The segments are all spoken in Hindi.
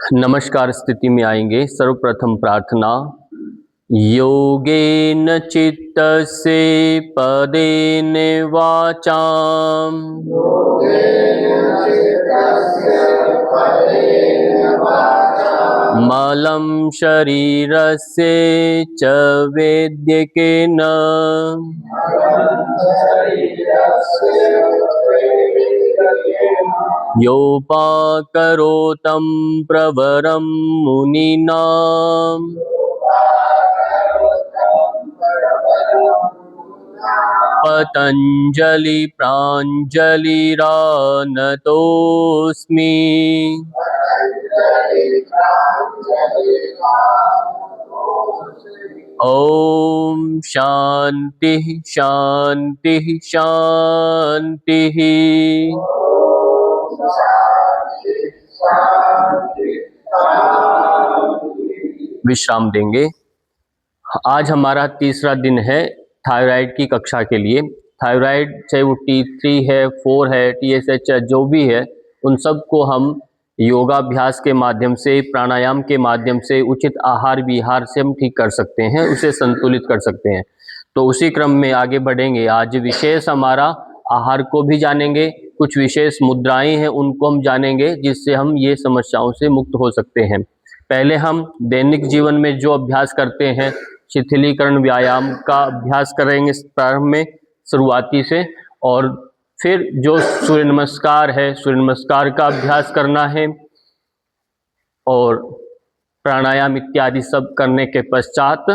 नमस्कार स्थिति में आएंगे। सर्वप्रथम प्रार्थना। योगेन चित्तस्य पदेन वाचाम मलं शरीरस्य च वैद्यकेन योपाकरोतं प्रवरं मुनीनां पतंजलि प्राञ्जलिरानतोऽस्मि। ओम शांति शांति शांति। विश्राम देंगे। आज हमारा तीसरा दिन है थायराइड की कक्षा के लिए। थायराइड चाहे वो T3 है, 4 है, TSH है, जो भी है, उन सब को हम योगाभ्यास के माध्यम से, प्राणायाम के माध्यम से, उचित आहार विहार से हम ठीक कर सकते हैं, उसे संतुलित कर सकते हैं। तो उसी क्रम में आगे बढ़ेंगे। आज विशेष हमारा आहार को भी जानेंगे, कुछ विशेष मुद्राएं हैं उनको हम जानेंगे, जिससे हम ये समस्याओं से मुक्त हो सकते हैं। पहले हम दैनिक जीवन में जो अभ्यास करते हैं, शिथिलीकरण व्यायाम का अभ्यास करेंगे प्रारंभ में शुरुआती से, और फिर जो सूर्य नमस्कार है, सूर्य नमस्कार का अभ्यास करना है, और प्राणायाम इत्यादि सब करने के पश्चात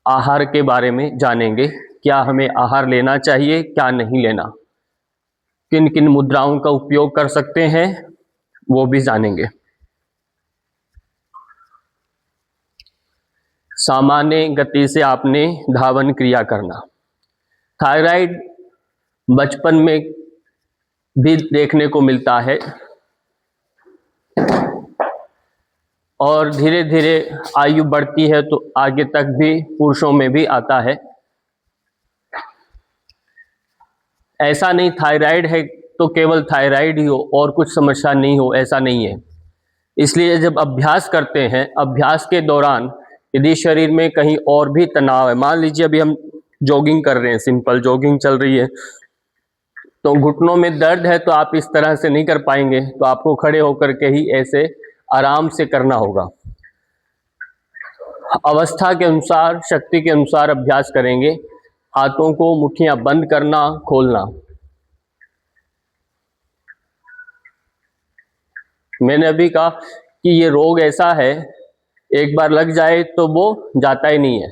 आहार के बारे में जानेंगे। क्या हमें आहार लेना चाहिए, क्या नहीं लेना, किन किन मुद्राओं का उपयोग कर सकते हैं, वो भी जानेंगे। सामान्य गति से आपने धावन क्रिया करना। थायराइड बचपन में भी देखने को मिलता है और धीरे धीरे आयु बढ़ती है तो आगे तक भी पुरुषों में भी आता है। ऐसा नहीं थायराइड है तो केवल थायराइड ही हो और कुछ समस्या नहीं हो, ऐसा नहीं है। इसलिए जब अभ्यास करते हैं, अभ्यास के दौरान यदि शरीर में कहीं और भी तनाव है, मान लीजिए अभी हम जॉगिंग कर रहे हैं, सिंपल जॉगिंग चल रही है, तो घुटनों में दर्द है तो आप इस तरह से नहीं कर पाएंगे, तो आपको खड़े होकर के ही ऐसे आराम से करना होगा। अवस्था के अनुसार, शक्ति के अनुसार अभ्यास करेंगे। हाथों को मुट्ठियां बंद करना, खोलना। मैंने अभी कहा कि ये रोग ऐसा है, एक बार लग जाए तो वो जाता ही नहीं है,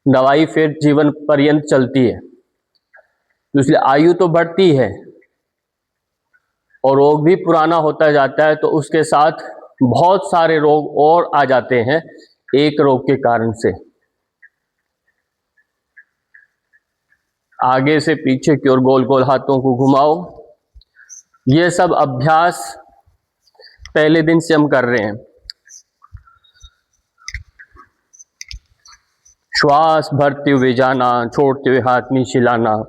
दवाई फिर जीवन पर्यंत चलती है। इसलिए आयु तो बढ़ती है और रोग भी पुराना होता जाता है, तो उसके साथ बहुत सारे रोग और आ जाते हैं एक रोग के कारण से। आगे से पीछे की ओर गोल गोल हाथों को घुमाओ। ये सब अभ्यास पहले दिन से हम कर रहे हैं। श्वास भरते हुए जाना, छोड़ते हुए हाथ नीचे लाना।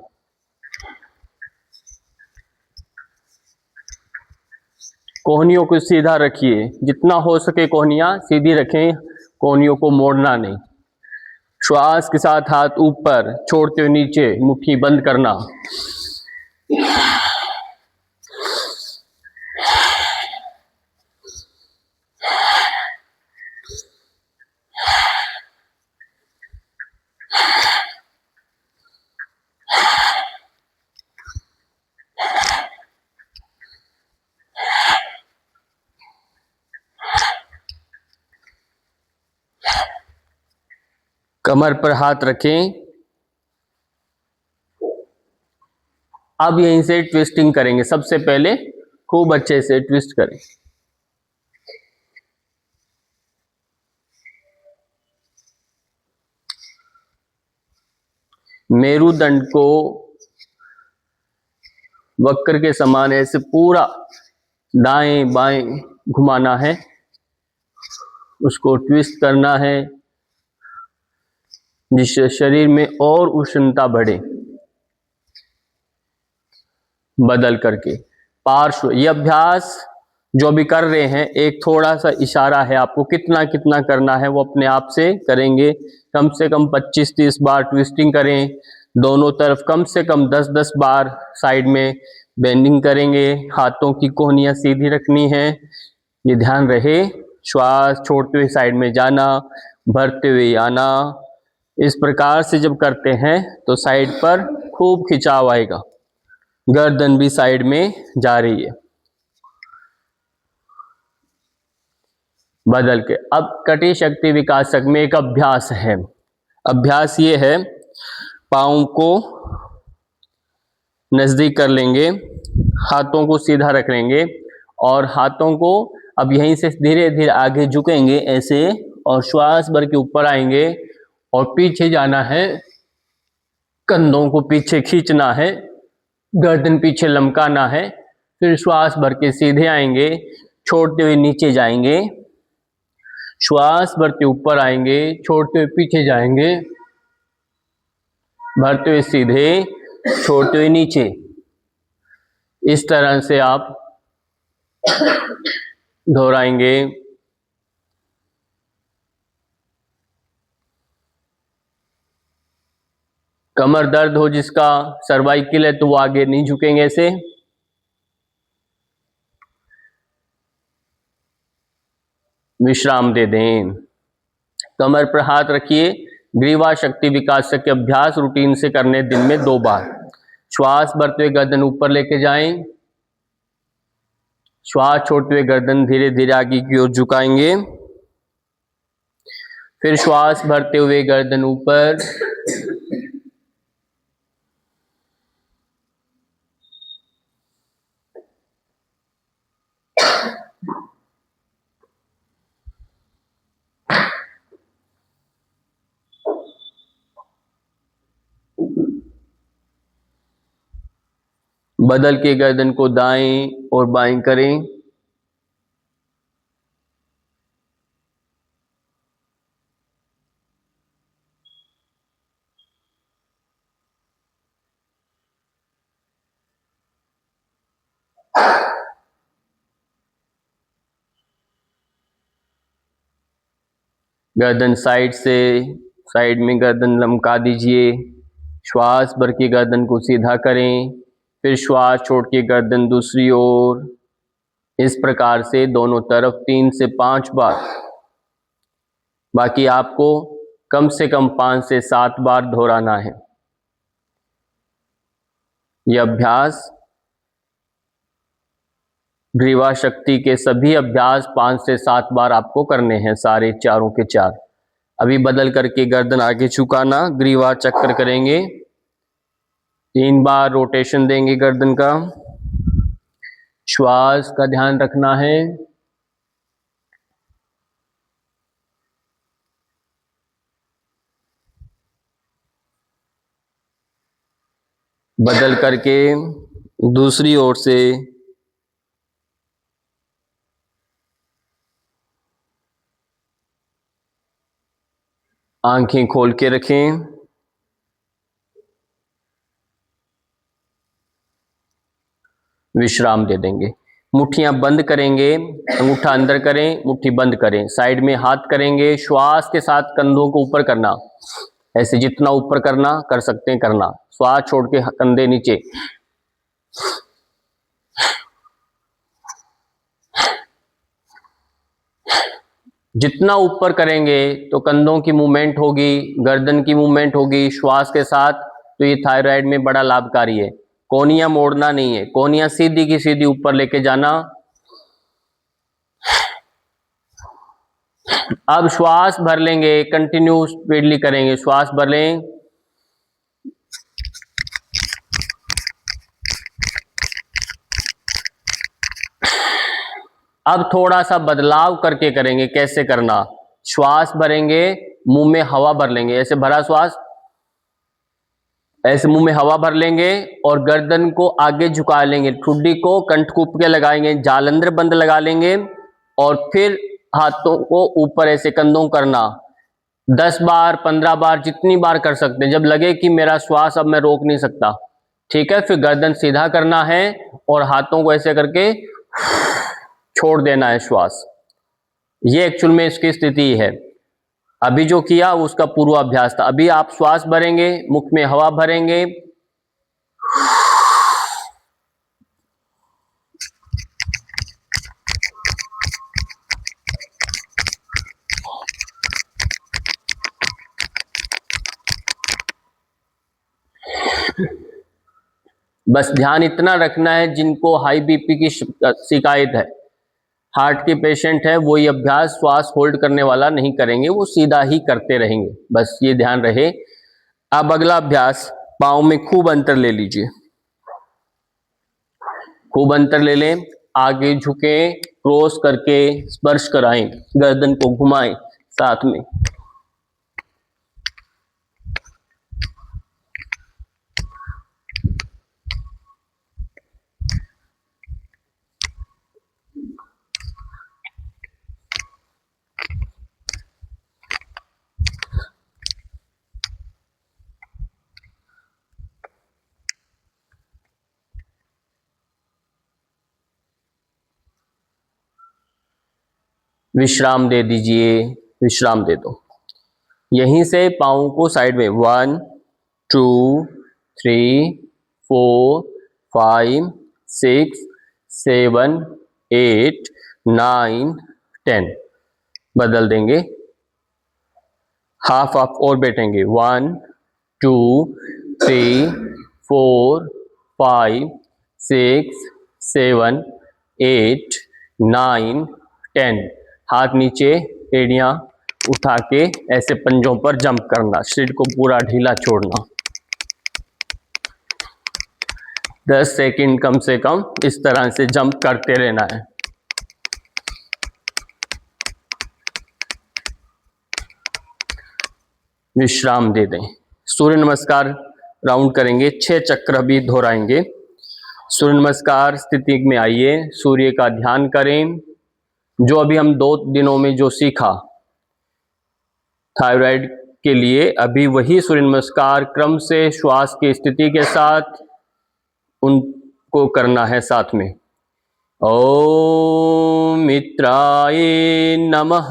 कोहनियों को सीधा रखिए, जितना हो सके कोहनियां सीधी रखें, कोहनियों को मोड़ना नहीं। श्वास के साथ हाथ ऊपर, छोड़ते हुए नीचे, मुट्ठी बंद करना। कमर पर हाथ रखें। अब यहीं से ट्विस्टिंग करेंगे। सबसे पहले खूब अच्छे से ट्विस्ट करें। मेरुदंड को वक्र के समान ऐसे पूरा दाएं बाएं घुमाना है, उसको ट्विस्ट करना है, जिससे शरीर में और उष्णता बढ़े। बदल करके पार्श्व, यह अभ्यास जो अभी कर रहे हैं, एक थोड़ा सा इशारा है, आपको कितना कितना करना है वो अपने आप से करेंगे। कम से कम 25-30 बार ट्विस्टिंग करें दोनों तरफ, कम से कम 10-10 बार साइड में बेंडिंग करेंगे। हाथों की कोहनियां सीधी रखनी है, ये ध्यान रहे। श्वास छोड़ते हुए साइड में जाना, भरते हुए आना। इस प्रकार से जब करते हैं तो साइड पर खूब खिंचाव आएगा, गर्दन भी साइड में जा रही है। बदल के अब कटी शक्ति विकासक में एक अभ्यास है। अभ्यास ये है, पाँव को नजदीक कर लेंगे, हाथों को सीधा रख लेंगे और हाथों को अब यहीं से धीरे धीरे आगे झुकेंगे ऐसे, और श्वास भर के ऊपर आएंगे और पीछे जाना है। कंधों को पीछे खींचना है, गर्दन पीछे लमकाना है। फिर श्वास भर के सीधे आएंगे, छोड़ते हुए नीचे जाएंगे, श्वास भरते ऊपर आएंगे, छोड़ते हुए पीछे जाएंगे, भरते हुए सीधे, छोड़ते हुए नीचे। इस तरह से आप दोहराएंगे। कमर दर्द हो जिसका, सर्वाइकल है, तो वो आगे नहीं झुकेंगे ऐसे। विश्राम दे दें, कमर पर हाथ रखिए। ग्रीवा शक्ति विकास के अभ्यास रूटीन से करने दिन में 2 बार। श्वास भरते हुए गर्दन ऊपर लेके जाएं, श्वास छोड़ते हुए गर्दन धीरे धीरे आगे की ओर झुकाएंगे। फिर श्वास भरते हुए गर्दन ऊपर, बदल के गर्दन को दाएं और बाएं करें। गर्दन साइड से, साइड में गर्दन लमका दीजिए। श्वास भर के गर्दन को सीधा करें, फिर श्वास छोड़ के गर्दन दूसरी ओर। इस प्रकार से दोनों तरफ 3 से 5 बार। बाकी आपको कम से कम 5 से 7 बार दोहराना है। यह अभ्यास, ग्रीवा शक्ति के सभी अभ्यास 5 से 7 बार आपको करने हैं, सारे चारों के चार। अभी बदल करके गर्दन आगे झुकाना, ग्रीवा चक्र करेंगे, 3 बार रोटेशन देंगे गर्दन का। श्वास का ध्यान रखना है। बदल करके दूसरी ओर से आंखें खोल के रखें। विश्राम दे देंगे। मुट्ठियां बंद करेंगे, अंगूठा अंदर करें, मुट्ठी बंद करें, साइड में हाथ करेंगे। श्वास के साथ कंधों को ऊपर करना, ऐसे जितना ऊपर करना कर सकते हैं करना। श्वास छोड़ के कंधे नीचे। जितना ऊपर करेंगे तो कंधों की मूवमेंट होगी, गर्दन की मूवमेंट होगी श्वास के साथ, तो ये थायराइड में बड़ा लाभकारी है। कोहनियां मोड़ना नहीं है, कोहनियां सीधी की सीधी ऊपर लेके जाना। अब श्वास भर लेंगे, कंटिन्यू स्पीडली करेंगे। श्वास भर लें, अब थोड़ा सा बदलाव करके करेंगे। कैसे करना? श्वास भरेंगे, मुंह में हवा भर लेंगे, ऐसे भरा श्वास, ऐसे मुंह में हवा भर लेंगे और गर्दन को आगे झुका लेंगे, ठुड्डी को कंठकूप के लगाएंगे, जालंधर बंद लगा लेंगे और फिर हाथों को ऊपर ऐसे कंधों करना। 10 बार 15 बार जितनी बार कर सकते हैं। जब लगे कि मेरा श्वास अब मैं रोक नहीं सकता, ठीक है, फिर गर्दन सीधा करना है और हाथों को ऐसे करके छोड़ देना है श्वास। ये एक्चुअल में इसकी स्थिति है। अभी जो किया उसका पूर्वाभ्यास था। अभी आप श्वास भरेंगे, मुख में हवा भरेंगे, बस ध्यान इतना रखना है, जिनको हाई बीपी की शिकायत है, हार्ट के पेशेंट है, वो ये अभ्यास श्वास होल्ड करने वाला नहीं करेंगे, वो सीधा ही करते रहेंगे, बस ये ध्यान रहे। अब अगला अभ्यास, पाँव में खूब अंतर ले लीजिए, खूब अंतर ले लें, आगे झुके, क्रॉस करके स्पर्श कराएं, गर्दन को घुमाएं साथ में। विश्राम दे दीजिए, विश्राम दे दो। यहीं से पाँव को साइड में 1 2 3 4 5 6 7 8 9 10 बदल देंगे, हाफ हाफ और बैठेंगे। 1 2 3 4 5 6 7 8 9 10। हाथ नीचे, एड़ियां उठा के ऐसे पंजों पर जंप करना, शरीर को पूरा ढीला छोड़ना। 10 सेकंड कम से कम इस तरह से जंप करते रहना है। विश्राम दे दें। सूर्य नमस्कार राउंड करेंगे, 6 चक्र भी दोहराएंगे। सूर्य नमस्कार स्थिति में आइए, सूर्य का ध्यान करें। जो अभी हम 2 दिनों में जो सीखा थायराइड के लिए, अभी वही सूर्य नमस्कार क्रम से श्वास की स्थिति के साथ उनको करना है साथ में। ओम मित्राय नमः।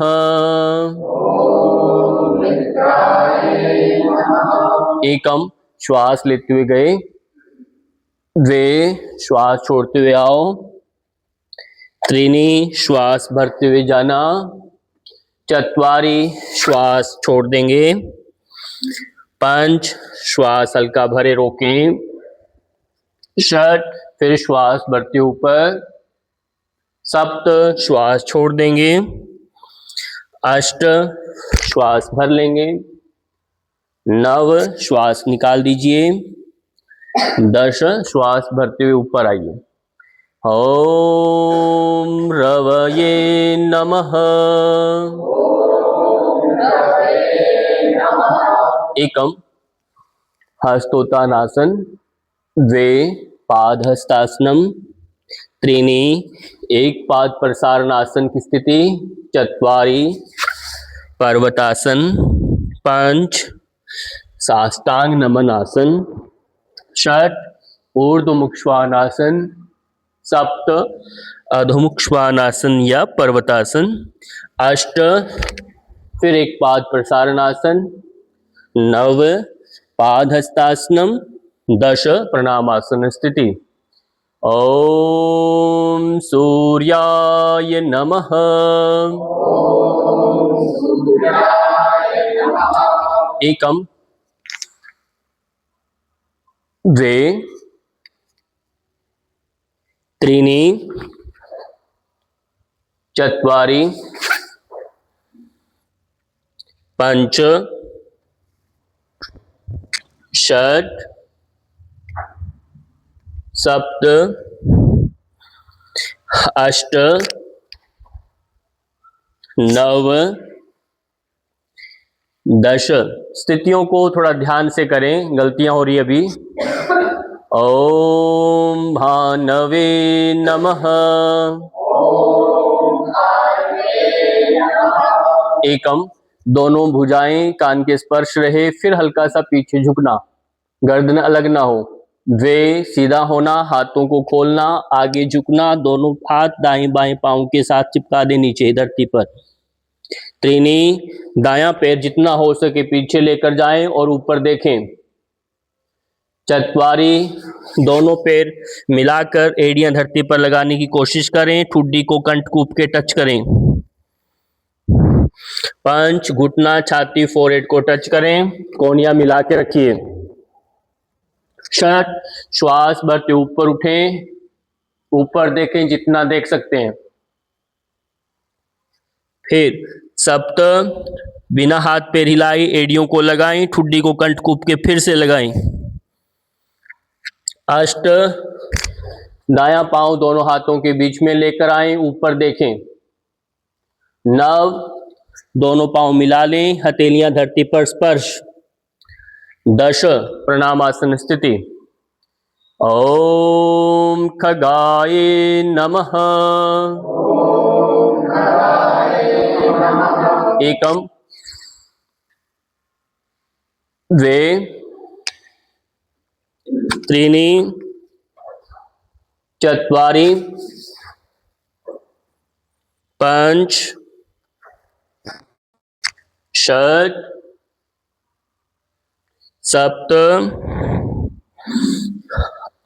एकम श्वास लेते हुए गए, द्वे श्वास छोड़ते हुए आओ, त्रीनी श्वास भरते हुए जाना, चत्वारी श्वास छोड़ देंगे, 5 श्वास हल्का भरे रोकें, 6 फिर श्वास भरते ऊपर, 7 श्वास छोड़ देंगे, 8 श्वास भर लेंगे, 9 श्वास निकाल दीजिए, 10 श्वास भरते हुए ऊपर आइए। ओम रवये नमः। एकम हस्तोत्थानासन, द्वे पादहस्तासनम, त्रीणी एक पाद प्रसारणासन की स्थिति, चत्वारी पर्वतासन, 5 साष्टांग नमन आसन, 6 ऊर्ध्वमुख श्वानासन, 7 अधोमुख श्वानासन या पर्वतासन, 8 फिर एक पाद प्रसारणासन, 9 पादहस्तासनम, 10 प्रणामासन स्थिति। ओम सूर्याय नमः। एकम द्वे त्रीणि चत्वारि 5 6 7 8 9 10। स्थितियों को थोड़ा ध्यान से करें, गलतियां हो रही है अभी। ओम भानवे नमः। एकम दोनों भुजाएं कान के स्पर्श रहे, फिर हल्का सा पीछे झुकना, गर्दन अलग ना हो। वे सीधा होना, हाथों को खोलना, आगे झुकना, दोनों हाथ दाएं बाएं पांव के साथ चिपका दे नीचे धरती पर। त्रीनी, दायां पैर जितना हो सके पीछे लेकर जाएं और ऊपर देखें। चत्वारी, दोनों पैर मिलाकर एड़ियां धरती पर लगाने की कोशिश करें, ठुड्डी को कंठकूप के टच करें। पंच, घुटना छाती फोरहेड को टच करें, कोहनियां मिला के रखिए। छठ, श्वास भरते ऊपर उठें, ऊपर देखें जितना देख सकते हैं। फिर सप्त, बिना हाथ पैर हिलाए एड़ियों को लगाएं, ठुड्डी को कंठकूप के फिर से लगाएं। अष्ट, दायां पांव दोनों हाथों के बीच में लेकर आएं, ऊपर देखें। नव, दोनों पांव मिला लें, हथेलियां धरती पर स्पर्श। 10, प्रणामासन स्थिति। ओम खगाय नमः। एकम, द्वे, त्रीणि, चत्वारि, पंच, षट्, सप्त,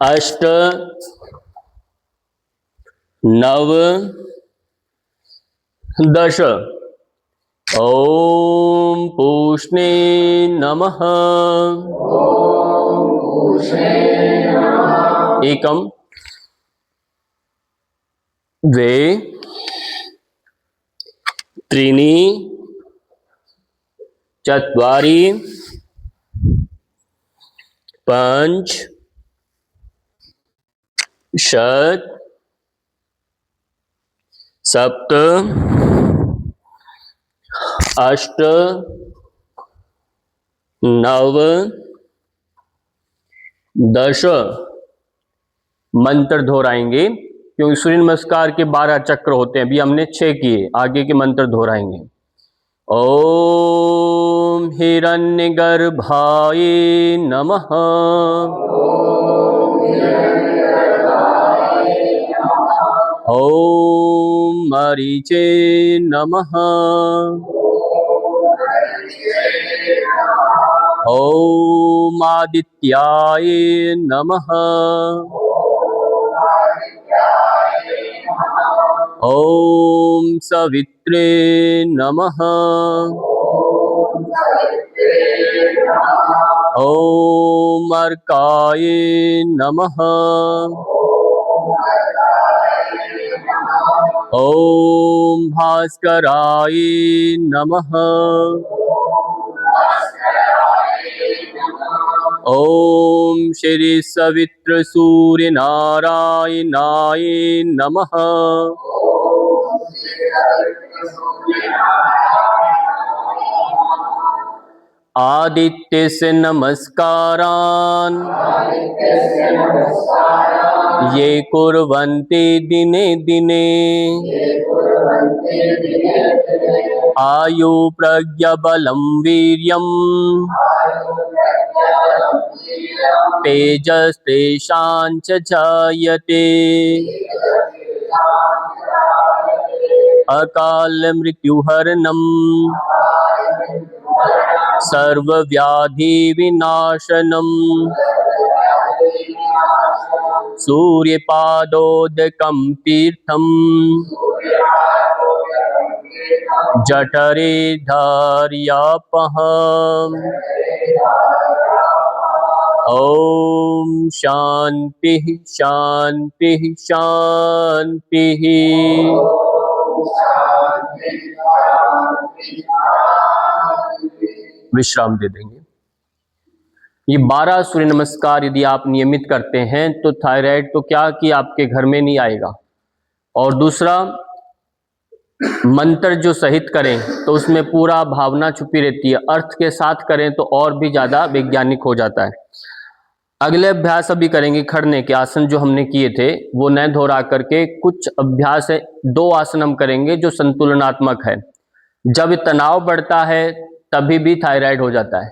अष्ट, नव, 10। ओम पूष्णे नमः। एकम, द्वे, त्रीणि, चत्वारि, पंच, षट्, सप्त, अष्ट, नव, 10। मंत्र दोहराएंगे क्योंकि सूर्य नमस्कार के 12 चक्र होते हैं, अभी हमने 6 किए, आगे के मंत्र दोहराएंगे। ओम हिरण्यगर्भाय नमः। ओम मरीचे नमः। ओम आदित्याय नमः। ओम सवित्रे नमः। ओम अर्काय नमः। ओम भास्कराय नमः। ओम श्री सवित्र सूर्य नारायणाय नमः। आदित्यस्य नमस्कारान् ये कुर्वन्ति दिने दिने आयु प्रज्ञा बलं वीर्यं तेजस्तेषां च जायते अकाल मृत्युहरणम् सर्वव्याधि विनाशनम् सूर्यपादोदकं तीर्थम् जठरे धारयापहम्। ओम शांति शांति शांति। विश्राम दे देंगे। ये 12 सूर्य नमस्कार यदि आप नियमित करते हैं तो थायराइड तो क्या कि आपके घर में नहीं आएगा। और दूसरा, मंत्र जो सहित करें तो उसमें पूरा भावना छुपी रहती है, अर्थ के साथ करें तो और भी ज्यादा वैज्ञानिक हो जाता है। अगले अभ्यास अभी करेंगे खड़ने के आसन जो हमने किए थे वो न दोहरा करके कुछ अभ्यास है, 2 आसन हम करेंगे जो संतुलनात्मक है। जब तनाव बढ़ता है तभी भी थायराइड हो जाता है,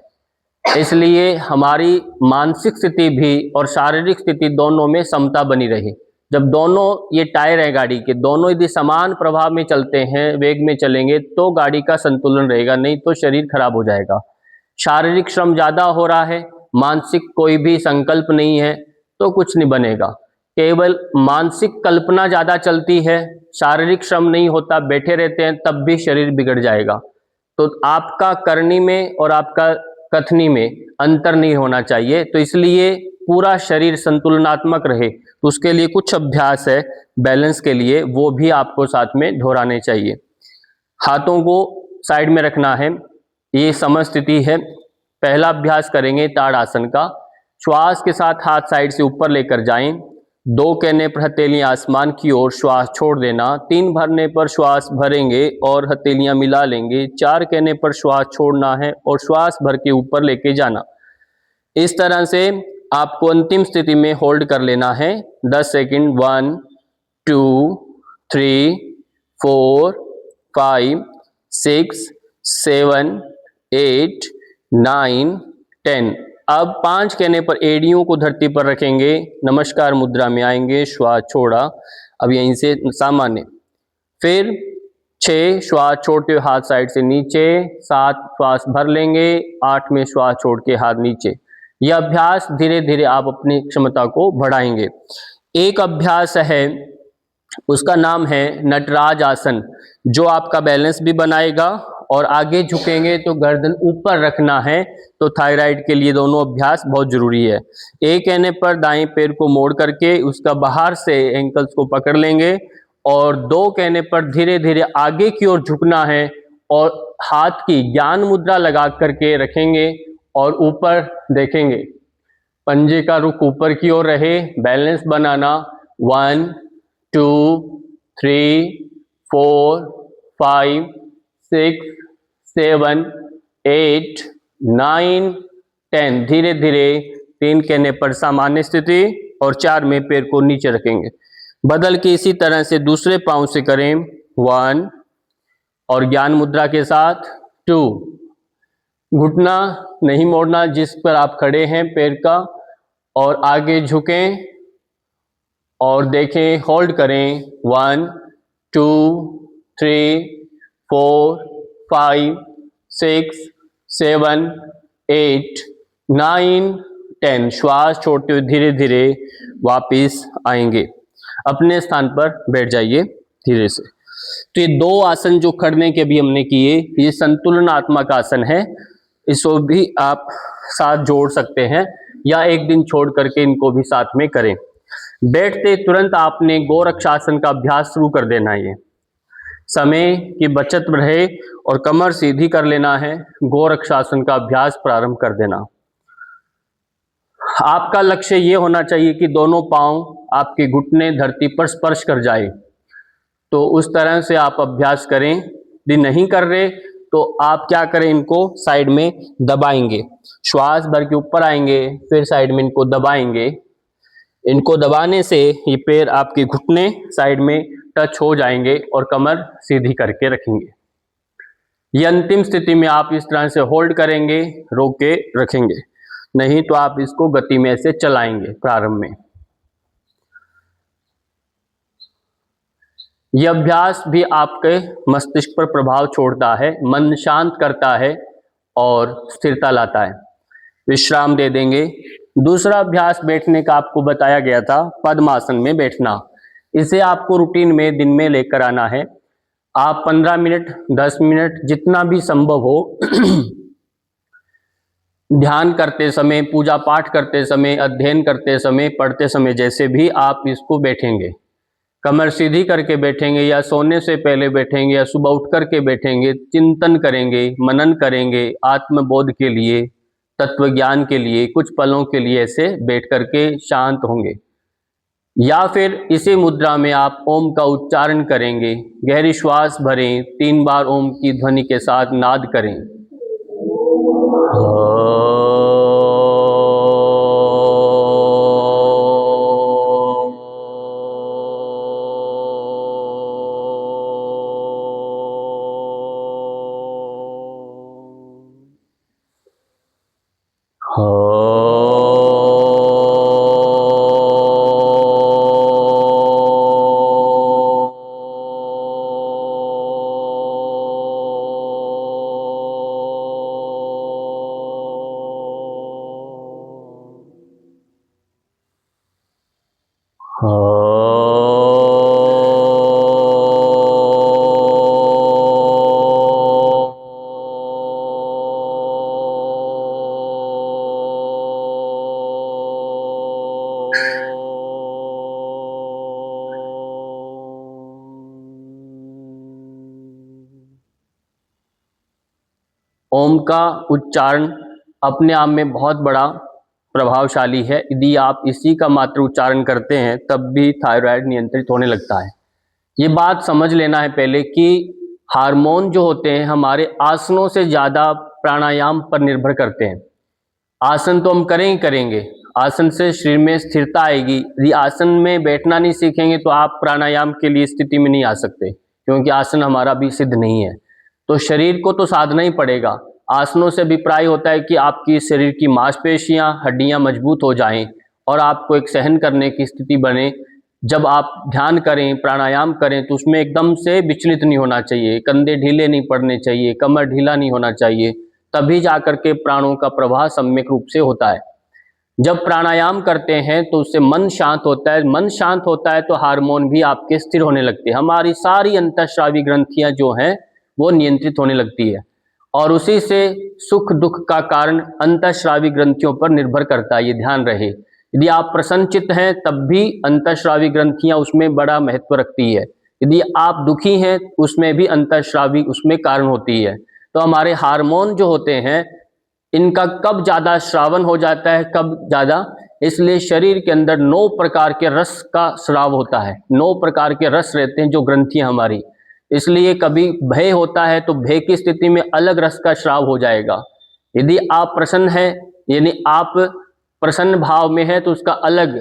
इसलिए हमारी मानसिक स्थिति भी और शारीरिक स्थिति दोनों में समता बनी रहे। जब दोनों ये टायर है गाड़ी के, दोनों यदि समान प्रभाव में चलते हैं, वेग में चलेंगे, तो गाड़ी का संतुलन रहेगा, नहीं तो शरीर खराब हो जाएगा। शारीरिक श्रम ज्यादा हो रहा है, मानसिक कोई भी संकल्प नहीं है, तो कुछ नहीं बनेगा। केवल मानसिक कल्पना ज्यादा चलती है, शारीरिक श्रम नहीं होता, बैठे रहते हैं, तब भी शरीर बिगड़ जाएगा। तो आपका करनी में और आपका कथनी में अंतर नहीं होना चाहिए। तो इसलिए पूरा शरीर संतुलनात्मक रहे, तो उसके लिए कुछ अभ्यास है बैलेंस के लिए, वो भी आपको साथ में दोहराने चाहिए। हाथों को साइड में रखना है, ये समस्थिति है। पहला अभ्यास करेंगे ताड़ासन का। श्वास के साथ हाथ साइड से ऊपर लेकर जाएं। 2 कहने पर हथेलियां आसमान की ओर श्वास छोड़ देना। 3 भरने पर श्वास भरेंगे और हथेलियां मिला लेंगे। 4 कहने पर श्वास छोड़ना है और श्वास भर के ऊपर लेके जाना। इस तरह से आपको अंतिम स्थिति में होल्ड कर लेना है 10 सेकंड। 1 2 3 4 5 6 7 8 9 10। अब 5 कहने पर एड़ियों को धरती पर रखेंगे, नमस्कार मुद्रा में आएंगे, श्वास छोड़ा, अब यहीं से सामान्य। फिर 6 श्वास छोड़ते हुए हाथ साइड से नीचे, 7 श्वास भर लेंगे, 8 में श्वास छोड़ के हाथ नीचे। यह अभ्यास धीरे धीरे आप अपनी क्षमता को बढ़ाएंगे। एक अभ्यास है, उसका नाम है नटराज आसन, जो आपका बैलेंस भी बनाएगा और आगे झुकेंगे तो गर्दन ऊपर रखना है। तो थायराइड के लिए दोनों अभ्यास बहुत जरूरी है। एक कहने पर दाएं पैर को मोड़ करके उसका बाहर से एंकल्स को पकड़ लेंगे और 2 कहने पर धीरे धीरे आगे की ओर झुकना है और हाथ की ज्ञान मुद्रा लगा करके रखेंगे और ऊपर देखेंगे। पंजे का रुख ऊपर की ओर रहे, बैलेंस बनाना। 1 2 3 4 5 6 7 8 9 10। धीरे धीरे 3 कहने पर सामान्य स्थिति और 4 में पैर को नीचे रखेंगे। बदल के इसी तरह से दूसरे पांव से करें। 1 और ज्ञान मुद्रा के साथ 2। घुटना नहीं मोड़ना जिस पर आप खड़े हैं पैर का, और आगे झुकें और देखें, होल्ड करें। 1 2 3 4 5 6 7 8 9 10। श्वास छोड़ते हुए धीरे धीरे वापिस आएंगे, अपने स्थान पर बैठ जाइए धीरे से। तो ये 2 आसन जो खड़ने के भी हमने किए, ये संतुलनात्मक आसन है, इसको भी आप साथ जोड़ सकते हैं या एक दिन छोड़ करके इनको भी साथ में करें। बैठते तुरंत आपने गोरक्षासन का अभ्यास शुरू कर देना है। समय की बचत रहे और कमर सीधी कर लेना है, गोरक्षासन का अभ्यास प्रारंभ कर देना। आपका लक्ष्य ये होना चाहिए कि दोनों पांव आपके घुटने धरती पर स्पर्श कर जाए, तो उस तरह से आप अभ्यास करें। यदि नहीं कर रहे तो आप क्या करें, इनको साइड में दबाएंगे, श्वास भर के ऊपर आएंगे, फिर साइड में इनको दबाएंगे। इनको दबाने से ये पैर आपके घुटने साइड में टच हो जाएंगे और कमर सीधी करके रखेंगे। ये अंतिम स्थिति में आप इस तरह से होल्ड करेंगे, रोक के रखेंगे, नहीं तो आप इसको गति में ऐसे चलाएंगे प्रारंभ में। यह अभ्यास भी आपके मस्तिष्क पर प्रभाव छोड़ता है, मन शांत करता है और स्थिरता लाता है। विश्राम दे देंगे। दूसरा अभ्यास बैठने का आपको बताया गया था, पद्मासन में बैठना। इसे आपको रूटीन में दिन में लेकर आना है। आप 15 मिनट 10 मिनट जितना भी संभव हो ध्यान करते समय, पूजा पाठ करते समय, अध्ययन करते समय, पढ़ते समय, जैसे भी आप इसको बैठेंगे, कमर सीधी करके बैठेंगे या सोने से पहले बैठेंगे या सुबह उठ करके बैठेंगे, चिंतन करेंगे, मनन करेंगे, आत्मबोध के लिए, तत्व ज्ञान के लिए, कुछ पलों के लिए ऐसे बैठ करके शांत होंगे। या फिर इसी मुद्रा में आप ओम का उच्चारण करेंगे, गहरी श्वास भरें, 3 बार ओम की ध्वनि के साथ नाद करें। ओम का उच्चारण अपने आप में बहुत बड़ा प्रभावशाली है। यदि आप इसी का मात्र उच्चारण करते हैं तब भी थायराइड नियंत्रित होने लगता है। ये बात समझ लेना है पहले कि हार्मोन जो होते हैं हमारे आसनों से ज़्यादा प्राणायाम पर निर्भर करते हैं। आसन तो हम करें ही करेंगे, आसन से शरीर में स्थिरता आएगी। यदि आसन में बैठना नहीं सीखेंगे तो आप प्राणायाम के लिए स्थिति में नहीं आ सकते, क्योंकि आसन हमारा भी सिद्ध नहीं है। तो शरीर को तो साधना ही पड़ेगा। आसनों से अभिप्राय होता है कि आपकी शरीर की मांसपेशियां, हड्डियां मजबूत हो जाएं और आपको एक सहन करने की स्थिति बने। जब आप ध्यान करें, प्राणायाम करें तो उसमें एकदम से विचलित नहीं होना चाहिए, कंधे ढीले नहीं पड़ने चाहिए, कमर ढीला नहीं होना चाहिए, तभी जाकर के प्राणों का प्रवाह सम्यक रूप से होता है। जब प्राणायाम करते हैं तो उससे मन शांत होता है, मन शांत होता है तो हार्मोन भी आपके स्थिर होने लगते हैं। हमारी सारी अंतःस्रावी ग्रंथियां जो हैं वो नियंत्रित होने लगती है और उसी से सुख दुख का कारण अंतःस्रावी ग्रंथियों पर निर्भर करता है, ये ध्यान रहे। यदि आप प्रसन्नचित्त हैं तब भी अंतःस्रावी ग्रंथियां उसमें बड़ा महत्व रखती है। यदि आप दुखी हैं उसमें भी अंतःस्रावी उसमें कारण होती है। तो हमारे हार्मोन जो होते हैं इनका कब ज़्यादा श्रावण हो जाता है, कब ज़्यादा, इसलिए शरीर के अंदर 9 प्रकार के रस का स्राव होता है। 9 प्रकार के रस रहते हैं जो ग्रंथियां हमारी, इसलिए कभी भय होता है तो भय की स्थिति में अलग रस का स्राव हो जाएगा। यदि आप प्रसन्न हैं, यानी आप प्रसन्न भाव में है तो उसका अलग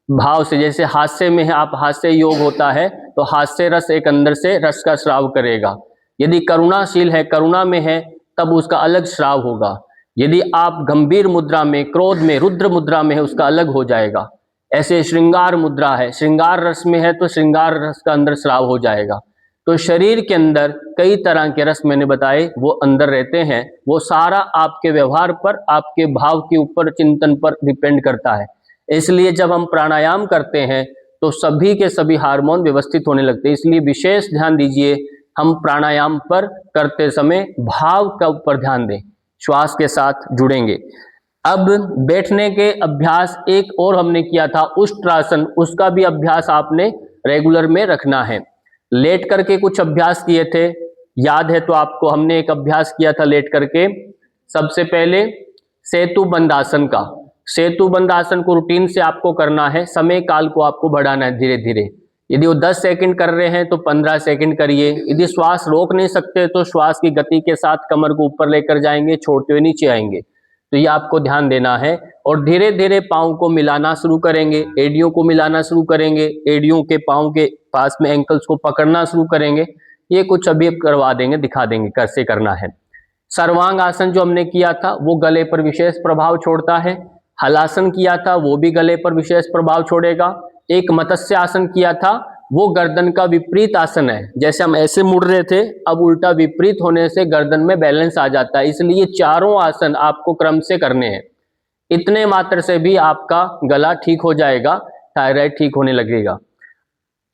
भाव से, जैसे हास्य में है आप, हास्य योग होता है तो हास्य रस एक अंदर से रस का स्राव करेगा। यदि करुणाशील है, करुणा में है, तब उसका अलग स्राव होगा। यदि आप गंभीर मुद्रा में, क्रोध में, रुद्र मुद्रा में है, उसका अलग हो जाएगा। ऐसे श्रृंगार मुद्रा है, श्रृंगार रस में है तो श्रृंगार रस का अंदर स्राव हो जाएगा। तो शरीर के अंदर कई तरह के रस मैंने बताए वो अंदर रहते हैं। वो सारा आपके व्यवहार पर, आपके भाव के ऊपर, चिंतन पर डिपेंड करता है। इसलिए जब हम प्राणायाम करते हैं तो सभी के सभी हार्मोन व्यवस्थित होने लगते हैं। इसलिए विशेष ध्यान दीजिए, हम प्राणायाम पर करते समय भाव का ऊपर ध्यान दें, श्वास के साथ जुड़ेंगे। अब बैठने के अभ्यास एक और हमने किया था उष्ट्रासन, उसका भी अभ्यास आपने रेगुलर में रखना है। लेट करके कुछ अभ्यास किए थे, याद है तो आपको, हमने एक अभ्यास किया था लेट करके। सबसे पहले सेतु बंद आसन का, सेतु बंद आसन को रूटीन से आपको करना है, समय काल को आपको बढ़ाना है धीरे धीरे। यदि वो 10 सेकंड कर रहे हैं तो 15 सेकंड करिए। यदि श्वास रोक नहीं सकते तो श्वास की गति के साथ कमर को ऊपर लेकर जाएंगे, छोड़ते हुए नीचे आएंगे। तो ये आपको ध्यान देना है और धीरे धीरे पाँव को मिलाना शुरू करेंगे, एड़ियों को मिलाना शुरू करेंगे, एड़ियों के पाँव के पास में एंकल्स को पकड़ना शुरू करेंगे। ये कुछ अभी करवा देंगे, दिखा देंगे कैसे करना है। सर्वांग आसन जो हमने किया था वो गले पर विशेष प्रभाव छोड़ता है। हलासन किया था वो भी गले पर विशेष प्रभाव छोड़ेगा। एक मत्स्य आसन किया था वो गर्दन का विपरीत आसन है, जैसे हम ऐसे मुड़ रहे थे अब उल्टा विपरीत होने से गर्दन में बैलेंस आ जाता है। इसलिए चारों आसन आपको क्रम से करने हैं। इतने मात्र से भी आपका गला ठीक हो जाएगा, थायराइड ठीक होने लगेगा।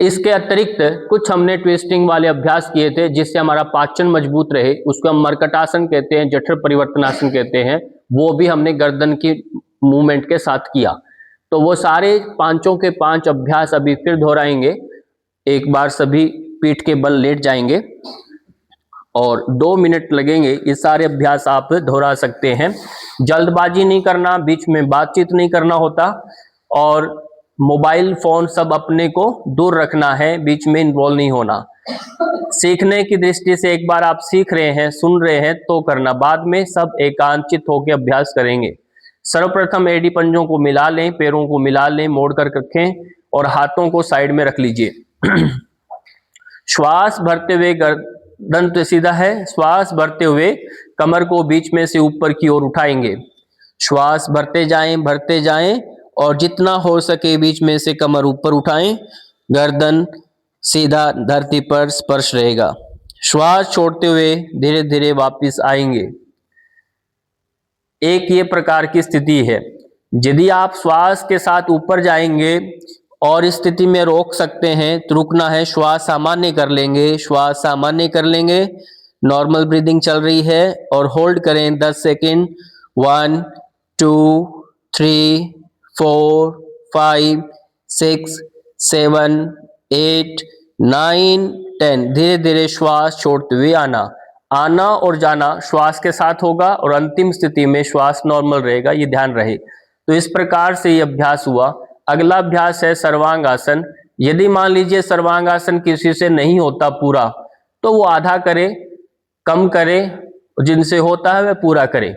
इसके अतिरिक्त कुछ हमने ट्विस्टिंग वाले अभ्यास किए थे जिससे हमारा पाचन मजबूत रहे, उसको हम मर्कटासन कहते हैं, जठर परिवर्तनासन कहते हैं। वो भी हमने गर्दन की मूवमेंट के साथ किया। तो वो सारे पांचों के 5 अभ्यास अभी फिर दोहराएंगे। एक बार सभी पीठ के बल लेट जाएंगे और 2 मिनट लगेंगे। ये सारे अभ्यास आप दोहरा सकते हैं। जल्दबाजी नहीं करना, बीच में बातचीत नहीं करना होता और मोबाइल फोन सब अपने को दूर रखना है, बीच में इन्वॉल्व नहीं होना। सीखने की दृष्टि से एक बार आप सीख रहे हैं, सुन रहे हैं तो करना, बाद में सब एकांचित होकर अभ्यास करेंगे। सर्वप्रथम एडी पंजों को मिला लें, पैरों को मिला लें, मोड़ कर रखें और हाथों को साइड में रख लीजिए। श्वास भरते हुए गर्दन तो सीधा है, श्वास भरते हुए कमर को बीच में से ऊपर की ओर उठाएंगे। श्वास भरते जाएं और जितना हो सके बीच में से कमर ऊपर उठाएं, गर्दन सीधा धरती पर स्पर्श रहेगा। श्वास छोड़ते हुए धीरे धीरे वापस आएंगे। एक ये प्रकार की स्थिति है। यदि आप श्वास के साथ ऊपर जाएंगे और इस स्थिति में रोक सकते हैं तो रुकना है, श्वास सामान्य कर लेंगे, श्वास सामान्य कर लेंगे। नॉर्मल ब्रीदिंग चल रही है और होल्ड करें 10 सेकेंड। 1 2 3 4 5 6 7 8 9 10। धीरे धीरे श्वास छोड़ते हुए आना। आना और जाना श्वास के साथ होगा और अंतिम स्थिति में श्वास नॉर्मल रहेगा, ये ध्यान रहे। तो इस प्रकार से ये अभ्यास हुआ। अगला अभ्यास है सर्वांगासन। यदि मान लीजिए सर्वांगासन किसी से नहीं होता पूरा, तो वो आधा करे, कम करे, जिनसे होता है वह पूरा करे।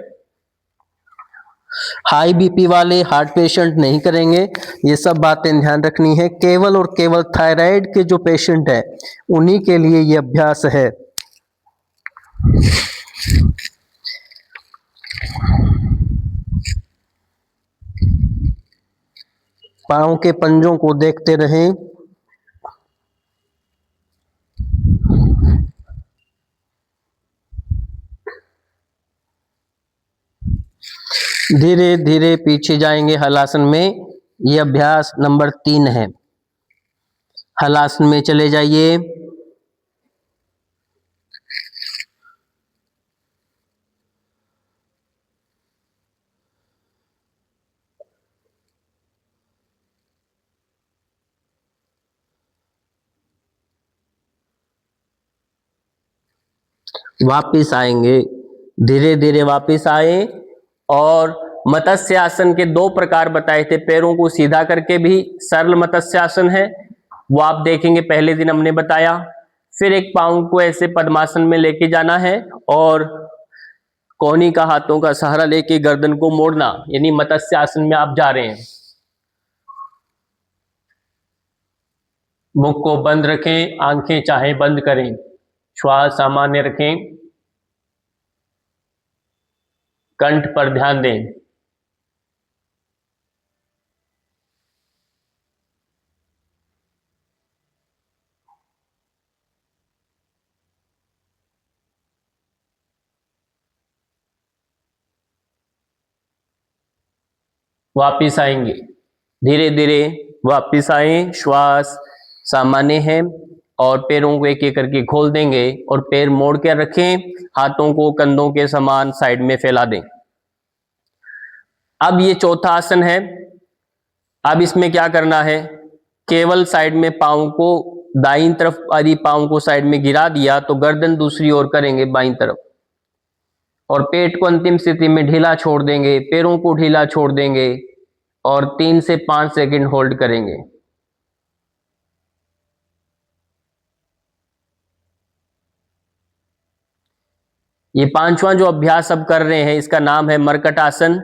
हाई बीपी वाले, हार्ट पेशेंट नहीं करेंगे। ये सब बातें ध्यान रखनी है। केवल और केवल थायराइड के जो पेशेंट है उन्हीं के लिए ये अभ्यास है। पांव के पंजों को देखते रहें। धीरे धीरे पीछे जाएंगे हलासन में। ये अभ्यास नंबर 3 है। हलासन में चले जाइए। वापिस आएंगे, धीरे धीरे वापिस आए। और मत्स्य आसन के 2 प्रकार बताए थे। पैरों को सीधा करके भी सरल मत्स्य आसन है, वो आप देखेंगे, पहले दिन हमने बताया। फिर एक पांव को ऐसे पद्मासन में लेके जाना है और कोहनी का हाथों का सहारा लेके गर्दन को मोड़ना, यानी मत्स्य आसन में आप जा रहे हैं। मुख को बंद रखें, आंखें चाहे बंद करें, श्वास सामान्य रखें, कंठ पर ध्यान दें। वापिस आएंगे, धीरे धीरे वापिस आए। श्वास सामान्य है और पैरों को एक एक करके खोल देंगे और पैर मोड़ कर रखें। हाथों को कंधों के समान साइड में फैला दें। अब ये चौथा आसन है। अब इसमें क्या करना है, केवल साइड में पांव को दाईं तरफ, यदि पांव को साइड में गिरा दिया तो गर्दन दूसरी ओर करेंगे बाईं तरफ, और पेट को अंतिम स्थिति में ढीला छोड़ देंगे, पैरों को ढीला छोड़ देंगे और 3 से 5 सेकंड होल्ड करेंगे। ये 5वां जो अभ्यास अब कर रहे हैं इसका नाम है मरकट आसन।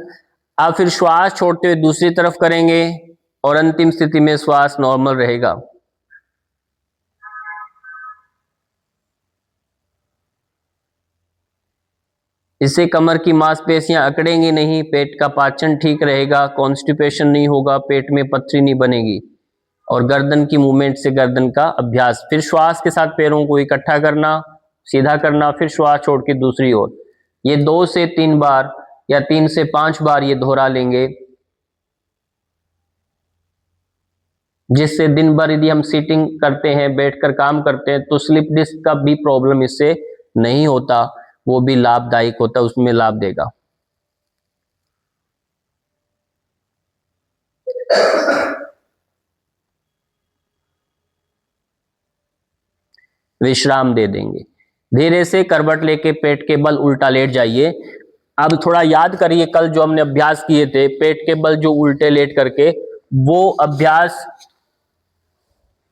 अब फिर श्वास छोड़ते हुए दूसरी तरफ करेंगे और अंतिम स्थिति में श्वास नॉर्मल रहेगा। इससे कमर की मांसपेशियां अकड़ेंगी नहीं, पेट का पाचन ठीक रहेगा, कॉन्स्टिपेशन नहीं होगा, पेट में पथरी नहीं बनेगी। और गर्दन की मूवमेंट से गर्दन का अभ्यास। फिर श्वास के साथ पैरों को इकट्ठा करना, सीधा करना, फिर श्वास छोड़ के दूसरी ओर। ये 2 से 3 बार या 3 से 5 बार ये दोहरा लेंगे, जिससे दिन भर यदि हम सीटिंग करते हैं, बैठकर काम करते हैं, तो स्लिप डिस्क का भी प्रॉब्लम इससे नहीं होता, वो भी लाभदायक होता, उसमें लाभ देगा। विश्राम दे देंगे। धीरे से करवट लेके पेट के बल उल्टा लेट जाइए। अब थोड़ा याद करिए कल जो हमने अभ्यास किए थे, पेट के बल जो उल्टे लेट करके, वो अभ्यास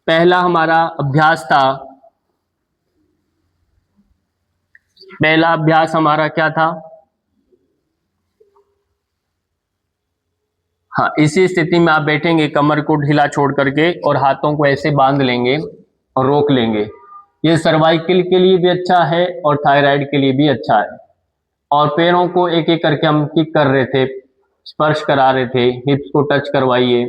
पहला हमारा अभ्यास था। पहला अभ्यास हमारा क्या था? हाँ, इसी स्थिति में आप बैठेंगे, कमर को ढीला छोड़ करके और हाथों को ऐसे बांध लेंगे और रोक लेंगे। ये सर्वाइकल के लिए भी अच्छा है और थायराइड के लिए भी अच्छा है। और पैरों को एक एक करके हम किक कर रहे थे, स्पर्श करा रहे थे, हिप्स को टच करवाइए।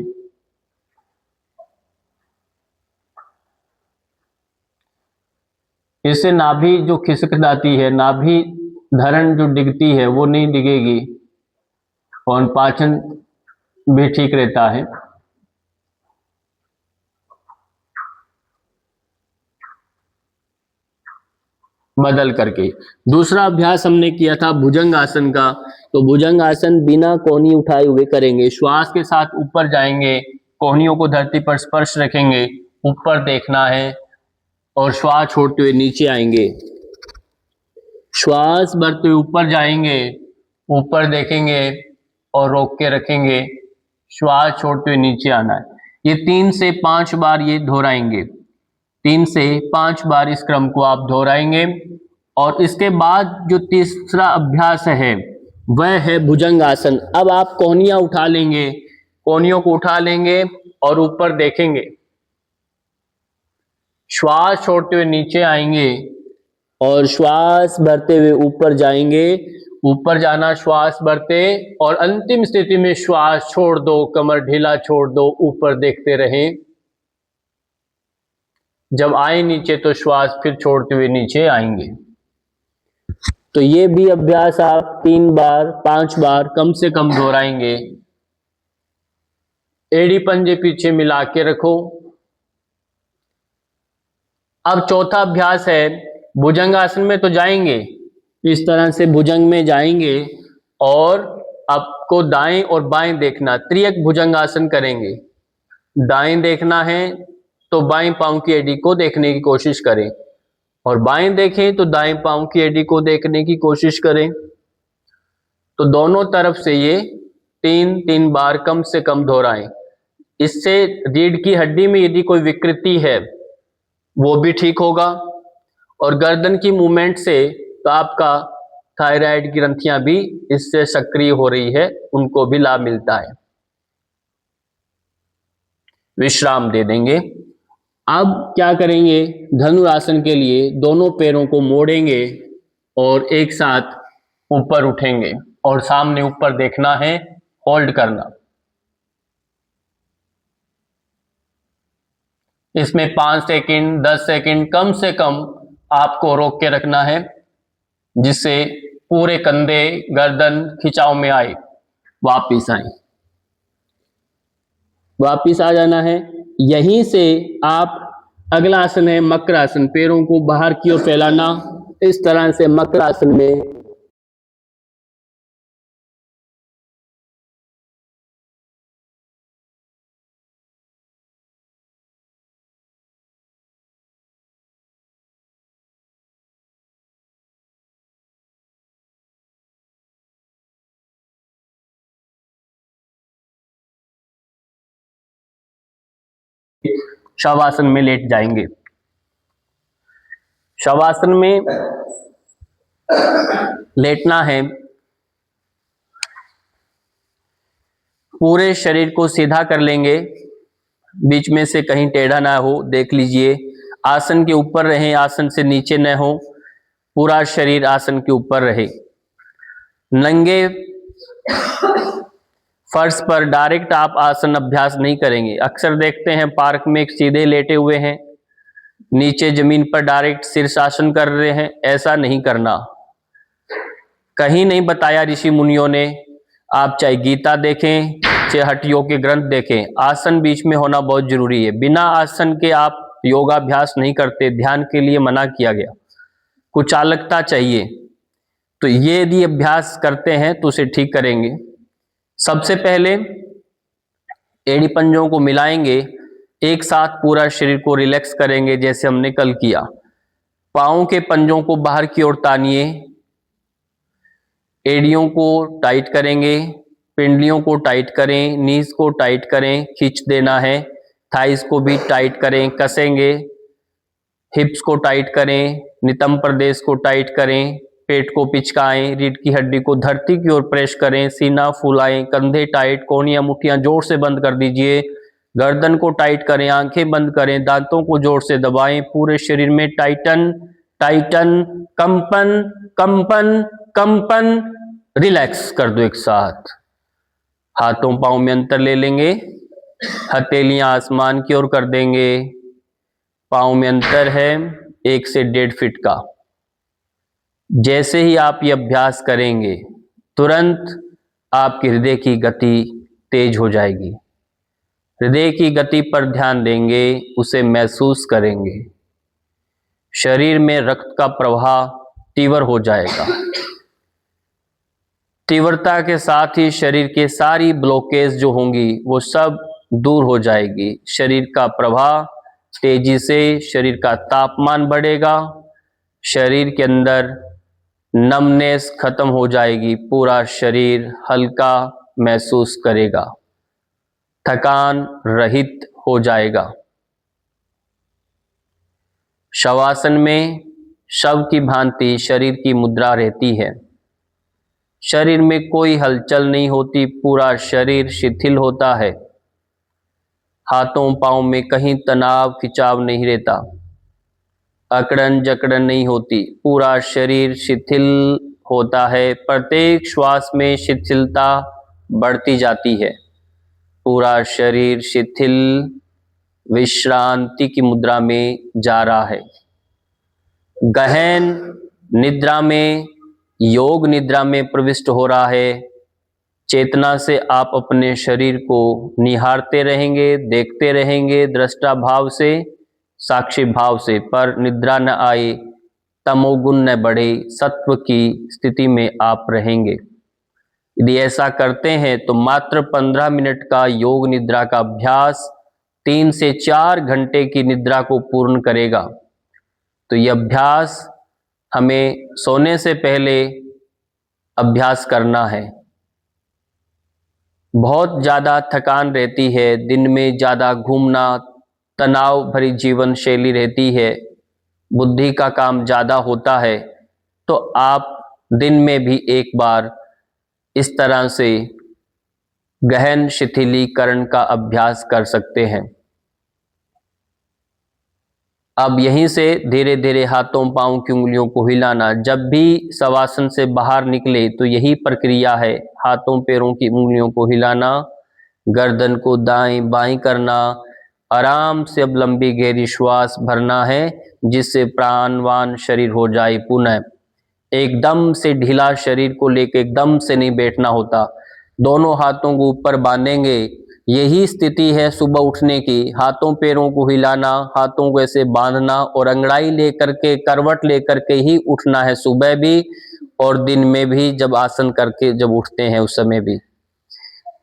इससे नाभि जो खिसक जाती है, नाभि धरण जो डिगती है वो नहीं डिगेगी और पाचन भी ठीक रहता है। बदल करके दूसरा अभ्यास हमने किया था भुजंग आसन का। तो भुजंग आसन बिना कोहनी उठाए हुए करेंगे। श्वास के साथ ऊपर जाएंगे, कोहनियों को धरती पर स्पर्श रखेंगे, ऊपर देखना है और श्वास छोड़ते हुए नीचे आएंगे। श्वास भरते हुए ऊपर जाएंगे, ऊपर देखेंगे और रोक के रखेंगे, श्वास छोड़ते हुए नीचे आना है। ये 3 से 5 बार ये दोहराएंगे, 3 से 5 बार इस क्रम को आप दोहराएंगे। और इसके बाद जो तीसरा अभ्यास है वह है भुजंगासन। अब आप कोहनियां उठा लेंगे, कोहनियों को उठा लेंगे और ऊपर देखेंगे, श्वास छोड़ते हुए नीचे आएंगे और श्वास भरते हुए ऊपर जाएंगे, ऊपर जाना श्वास भरते, और अंतिम स्थिति में श्वास छोड़ दो, कमर ढीला छोड़ दो, ऊपर देखते रहें। जब आए नीचे तो श्वास फिर छोड़ते हुए नीचे आएंगे। तो ये भी अभ्यास आप 3 बार 5 बार कम से कम दोहराएंगे। एड़ी पंजे पीछे मिला के रखो। अब चौथा अभ्यास है भुजंगासन में तो जाएंगे, इस तरह से भुजंग में जाएंगे और आपको दाएं और बाएं देखना, त्रियक भुजंगासन करेंगे। दाएं देखना है तो बाएं पांव की एड़ी को देखने की कोशिश करें, और बाएं देखें तो दाएं पांव की एड़ी को देखने की कोशिश करें। तो दोनों तरफ से ये 3-3 बार कम से कम दोहराएं। इससे रीढ़ की हड्डी में यदि कोई विकृति है वो भी ठीक होगा, और गर्दन की मूवमेंट से तो आपका थायराइड की ग्रंथियां भी इससे सक्रिय हो रही है, उनको भी लाभ मिलता है। विश्राम दे देंगे। अब क्या करेंगे, धनुरासन के लिए दोनों पैरों को मोड़ेंगे और एक साथ ऊपर उठेंगे और सामने ऊपर देखना है, होल्ड करना। इसमें 5 सेकंड 10 सेकंड कम से कम आपको रोक के रखना है, जिससे पूरे कंधे गर्दन खिंचाव में आए, वापिस आए, वापिस आ जाना है। यहीं से आप अगला आसन है मकरासन, पैरों को बाहर की ओर फैलाना, इस तरह से मकरासन में शवासन में लेट जाएंगे। शवासन में लेटना है, पूरे शरीर को सीधा कर लेंगे, बीच में से कहीं टेढ़ा ना हो, देख लीजिए। आसन के ऊपर रहें, आसन से नीचे न हो, पूरा शरीर आसन के ऊपर रहे। नंगे फर्श पर डायरेक्ट आप आसन अभ्यास नहीं करेंगे। अक्सर देखते हैं पार्क में एक सीधे लेटे हुए हैं, नीचे जमीन पर डायरेक्ट शीर्षासन कर रहे हैं, ऐसा नहीं करना। कहीं नहीं बताया ऋषि मुनियों ने, आप चाहे गीता देखें चाहे हठ योग के ग्रंथ देखें, आसन बीच में होना बहुत जरूरी है। बिना आसन के आप योगाभ्यास नहीं करते, ध्यान के लिए मना किया गया, कुछ चालकता चाहिए। तो ये यदि अभ्यास करते हैं तो उसे ठीक करेंगे। सबसे पहले एड़ी पंजों को मिलाएंगे, एक साथ पूरा शरीर को रिलैक्स करेंगे जैसे हमने कल किया। पाँव के पंजों को बाहर की ओर तानिए, एड़ियों को टाइट करेंगे, पिंडलियों को टाइट करें, नीज को टाइट करें, खींच देना है। थाइस को भी टाइट करें, कसेंगे। हिप्स को टाइट करें, नितंब प्रदेश को टाइट करें, पेट को पिचकाएं, रीढ़ की हड्डी को धरती की ओर प्रेस करें, सीना फुलाएं, कंधे टाइट, कोहनियां मुठ्ठियां जोर से बंद कर दीजिए, गर्दन को टाइट करें, आंखें बंद करें, दांतों को जोर से दबाएं, पूरे शरीर में टाइटन टाइटन, कंपन कंपन कंपन, रिलैक्स कर दो एक साथ। हाथों पांव में अंतर ले लेंगे, हथेलियां आसमान की ओर कर देंगे। पांव में अंतर है 1 से 1.5 फीट का। जैसे ही आप ये अभ्यास करेंगे तुरंत आपके हृदय की गति तेज हो जाएगी। हृदय की गति पर ध्यान देंगे, उसे महसूस करेंगे, शरीर में रक्त का प्रवाह तीव्र हो जाएगा। तीव्रता के साथ ही शरीर के सारी ब्लॉकेज जो होंगी वो सब दूर हो जाएगी। शरीर का प्रवाह तेजी से, शरीर का तापमान बढ़ेगा, शरीर के अंदर नमनेस खत्म हो जाएगी, पूरा शरीर हल्का महसूस करेगा, थकान रहित हो जाएगा। शवासन में शव की भांति शरीर की मुद्रा रहती है, शरीर में कोई हलचल नहीं होती, पूरा शरीर शिथिल होता है, हाथों पांव में कहीं तनाव खिंचाव नहीं रहता, अकड़न जकड़न नहीं होती, पूरा शरीर शिथिल होता है। प्रत्येक श्वास में शिथिलता बढ़ती जाती है, पूरा शरीर शिथिल विश्रांति की मुद्रा में जा रहा है। गहन निद्रा में, योग निद्रा में प्रविष्ट हो रहा है। चेतना से आप अपने शरीर को निहारते रहेंगे, देखते रहेंगे, दृष्टा भाव से, साक्षी भाव से, पर निद्रा न आए, तमोगुण न बढ़े, सत्व की स्थिति में आप रहेंगे। यदि ऐसा करते हैं तो मात्र 15 मिनट का योग निद्रा का अभ्यास 3 से 4 घंटे की निद्रा को पूर्ण करेगा। तो यह अभ्यास हमें सोने से पहले अभ्यास करना है। बहुत ज़्यादा थकान रहती है, दिन में ज़्यादा घूमना, तनाव भरी जीवन शैली रहती है, बुद्धि का काम ज़्यादा होता है, तो आप दिन में भी एक बार इस तरह से गहन शिथिलीकरण का अभ्यास कर सकते हैं। अब यहीं से धीरे धीरे हाथों पांव की उंगलियों को हिलाना। जब भी शवासन से बाहर निकले तो यही प्रक्रिया है, हाथों पैरों की उंगलियों को हिलाना, गर्दन को दाएं बाएं करना, आराम से अब लंबी गहरी श्वास भरना है, जिससे प्राणवान शरीर हो जाए। पुनः एकदम से ढीला शरीर को लेकर एकदम से नहीं बैठना होता, दोनों हाथों को ऊपर बांधेंगे। यही स्थिति है सुबह उठने की, हाथों पैरों को हिलाना, हाथों को ऐसे बांधना और अंगड़ाई लेकर के, करवट लेकर के ही उठना है, सुबह भी और दिन में भी, जब आसन करके जब उठते हैं उस समय भी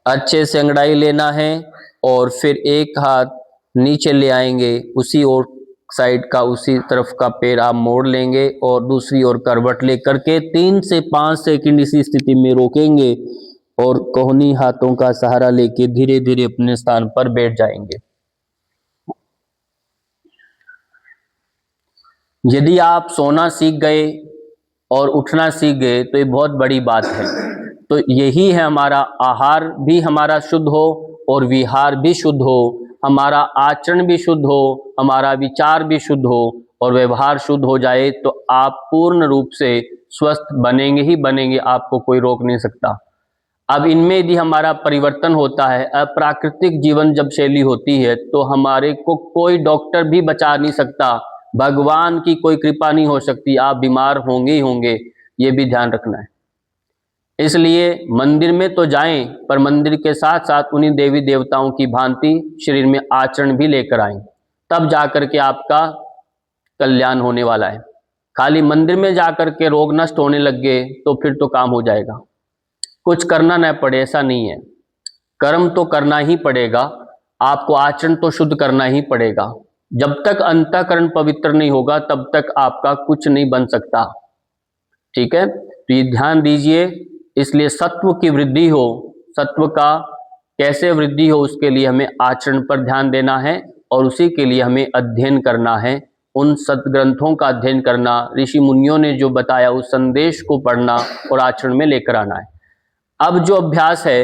अच्छे से अंगड़ाई लेना है। और फिर एक हाथ नीचे ले आएंगे, उसी और साइड का, उसी तरफ का पैर आप मोड़ लेंगे और दूसरी ओर करवट लेकर के 3 से 5 सेकंड इसी स्थिति में रोकेंगे और कोहनी हाथों का सहारा लेके धीरे धीरे अपने स्थान पर बैठ जाएंगे। यदि आप सोना सीख गए और उठना सीख गए तो ये बहुत बड़ी बात है। तो यही है, हमारा आहार भी हमारा शुद्ध हो और विहार भी शुद्ध हो, हमारा आचरण भी शुद्ध हो, हमारा विचार भी शुद्ध हो और व्यवहार शुद्ध हो जाए तो आप पूर्ण रूप से स्वस्थ बनेंगे ही बनेंगे, आपको कोई रोक नहीं सकता। अब इनमें यदि हमारा परिवर्तन होता है, अप्राकृतिक जीवन जब शैली होती है, तो हमारे को कोई डॉक्टर भी बचा नहीं सकता, भगवान की कोई कृपा नहीं हो सकती, आप बीमार होंगे ही होंगे, ये भी ध्यान रखना है। इसलिए मंदिर में तो जाएं, पर मंदिर के साथ साथ उन्हीं देवी देवताओं की भांति शरीर में आचरण भी लेकर आएं, तब जाकर के आपका कल्याण होने वाला है। खाली मंदिर में जाकर के रोग नष्ट होने लग गए तो फिर तो काम हो जाएगा, कुछ करना न पड़े ऐसा नहीं है। कर्म तो करना ही पड़ेगा, आपको आचरण तो शुद्ध करना ही पड़ेगा। जब तक अंतःकरण पवित्र नहीं होगा तब तक आपका कुछ नहीं बन सकता। ठीक है, तो ये ध्यान दीजिए। इसलिए सत्व की वृद्धि हो, सत्व का कैसे वृद्धि हो, उसके लिए हमें आचरण पर ध्यान देना है और उसी के लिए हमें अध्ययन करना है, उन सदग्रंथों का अध्ययन करना, ऋषि मुनियों ने जो बताया उस संदेश को पढ़ना और आचरण में लेकर आना है। अब जो अभ्यास है,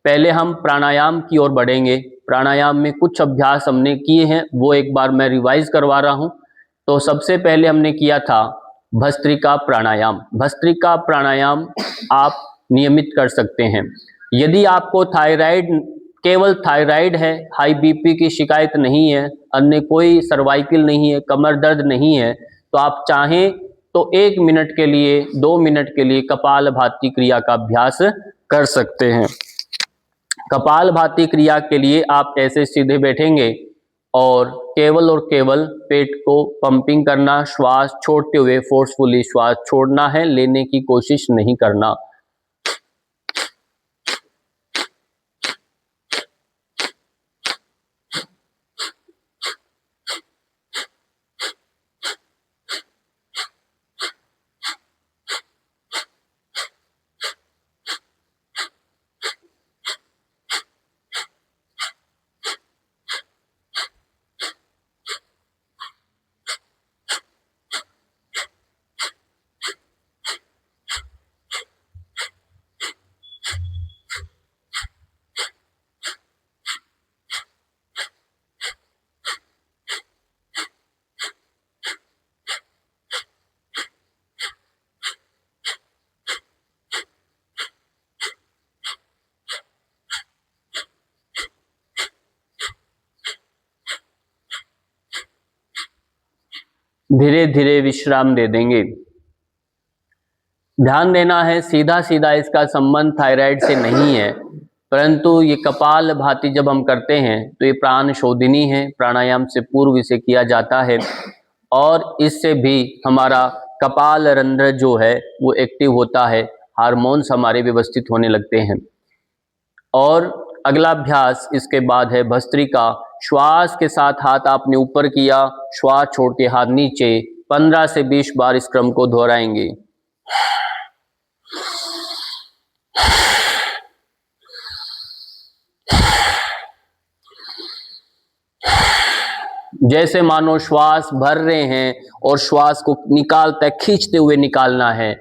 पहले हम प्राणायाम की ओर बढ़ेंगे। प्राणायाम में कुछ अभ्यास हमने किए हैं, वो एक बार मैं रिवाइज करवा रहा हूं। तो सबसे पहले हमने किया था भस्त्रिका प्राणायाम। भस्त्रिका प्राणायाम आप नियमित कर सकते हैं। यदि आपको थायराइड, केवल थायराइड है, हाई बीपी की शिकायत नहीं है, अन्य कोई सर्वाइकल नहीं है, कमर दर्द नहीं है, तो आप चाहें तो 1 मिनट के लिए, 2 मिनट के लिए कपालभाति क्रिया का अभ्यास कर सकते हैं। कपालभाति क्रिया के लिए आप ऐसे सीधे बैठेंगे और केवल पेट को पंपिंग करना, श्वास छोड़ते हुए फोर्सफुली श्वास छोड़ना है, लेने की कोशिश नहीं करना। धीरे धीरे विश्राम दे देंगे। ध्यान देना है, सीधा सीधा इसका संबंध थायराइड से नहीं है, परंतु ये कपाल भाती जब हम करते हैं तो ये प्राण शोधिनी है, प्राणायाम से पूर्व इसे किया जाता है और इससे भी हमारा कपाल रंध्र जो है वो एक्टिव होता है, हार्मोन्स हमारे व्यवस्थित होने लगते हैं। और अगला अभ्यास इसके बाद है भस्त्रिका। श्वास के साथ हाथ आपने ऊपर किया, श्वास छोड़ के हाथ नीचे, 15 से 20 बार इस क्रम को दोहराएंगे। जैसे मानो श्वास भर रहे हैं और श्वास को निकालते खींचते हुए निकालना है।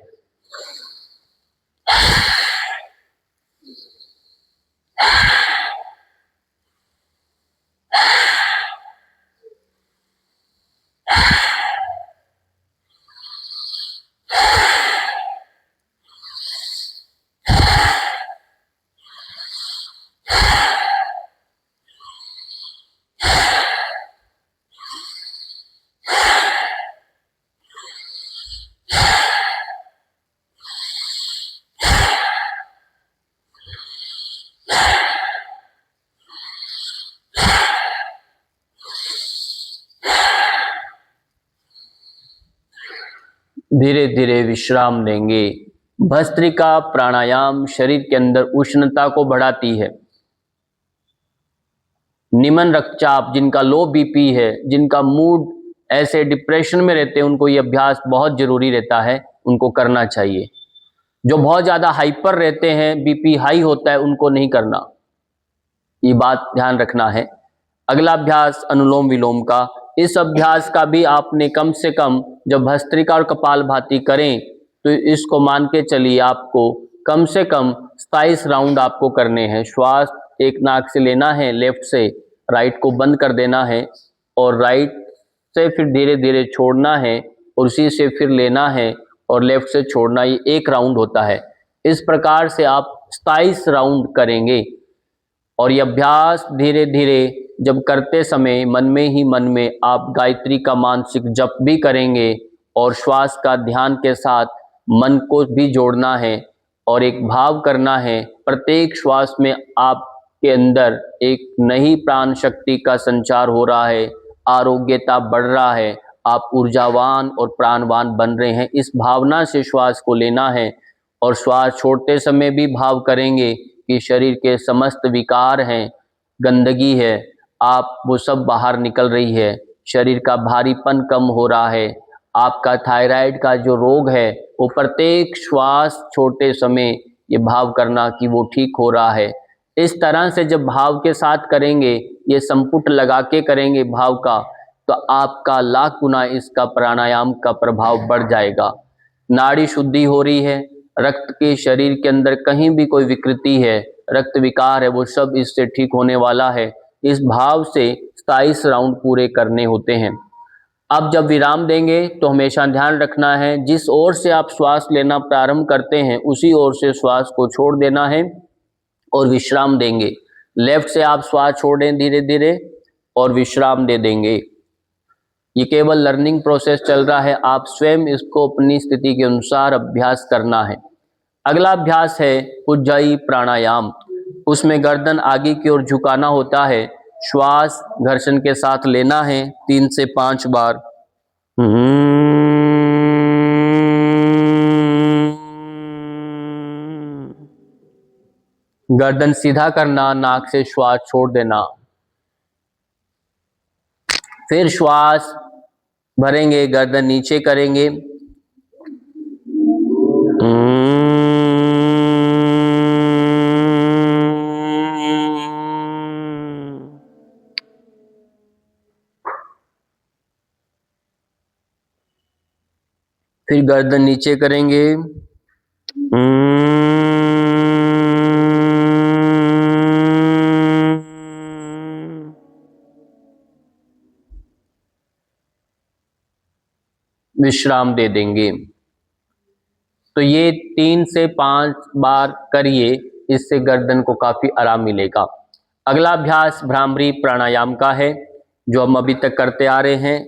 धीरे धीरे विश्राम देंगे। भस्त्रिका प्राणायाम शरीर के अंदर उष्णता को बढ़ाती है। निम्न रक्तचाप, जिनका लो बीपी है, जिनका मूड ऐसे डिप्रेशन में रहते हैं, उनको ये अभ्यास बहुत जरूरी रहता है, उनको करना चाहिए। जो बहुत ज़्यादा हाइपर रहते हैं, बीपी हाई होता है, उनको नहीं करना, ये बात ध्यान रखना है। अगला अभ्यास अनुलोम विलोम का। इस अभ्यास का भी आपने कम से कम जब भस्त्रिका और कपालभाति करें तो इसको मान के चलिए आपको कम से कम 27 राउंड आपको करने हैं। श्वास एक नाक से लेना है, लेफ्ट से, राइट को बंद कर देना है और राइट से फिर धीरे धीरे छोड़ना है और उसी से फिर लेना है और लेफ्ट से छोड़ना। ये एक राउंड होता है। इस प्रकार से आप 27 राउंड करेंगे और ये अभ्यास धीरे धीरे जब करते समय मन में ही मन में आप गायत्री का मानसिक जप भी करेंगे और श्वास का ध्यान के साथ मन को भी जोड़ना है और एक भाव करना है। प्रत्येक श्वास में आपके अंदर एक नई प्राण शक्ति का संचार हो रहा है, आरोग्यता बढ़ रहा है, आप ऊर्जावान और प्राणवान बन रहे हैं। इस भावना से श्वास को लेना है और श्वास छोड़ते समय भी भाव करेंगे कि शरीर के समस्त विकार हैं, गंदगी है, आप वो सब बाहर निकल रही है, शरीर का भारीपन कम हो रहा है, आपका थायराइड का जो रोग है वो प्रत्येक श्वास छोड़ते समय ये भाव करना कि वो ठीक हो रहा है। इस तरह से जब भाव के साथ करेंगे, ये संपुट लगा के करेंगे भाव का, तो आपका लाख गुना इसका प्राणायाम का प्रभाव बढ़ जाएगा। नाड़ी शुद्धि हो रही है, रक्त के शरीर के अंदर कहीं भी कोई विकृति है, रक्त विकार है, वो सब इससे ठीक होने वाला है। इस भाव से 27 राउंड पूरे करने होते हैं। अब जब विराम देंगे तो हमेशा ध्यान रखना है, जिस ओर से आप श्वास लेना प्रारंभ करते हैं उसी ओर से श्वास को छोड़ देना है और विश्राम देंगे। लेफ्ट से आप श्वास छोड़ें धीरे धीरे और विश्राम दे देंगे। ये केवल लर्निंग प्रोसेस चल रहा है, आप स्वयं इसको अपनी स्थिति के अनुसार अभ्यास करना है। अगला अभ्यास है उज्जाई प्राणायाम। उसमें गर्दन आगे की ओर झुकाना होता है, श्वास घर्षण के साथ लेना है 3 से 5 बार। गर्दन सीधा करना, नाक से श्वास छोड़ देना। फिर श्वास भरेंगे, गर्दन नीचे करेंगे, फिर गर्दन नीचे करेंगे, विश्राम दे देंगे। तो ये 3 से 5 बार करिए, इससे गर्दन को काफी आराम मिलेगा। अगला अभ्यास भ्रामरी प्राणायाम का है, जो हम अभी तक करते आ रहे हैं।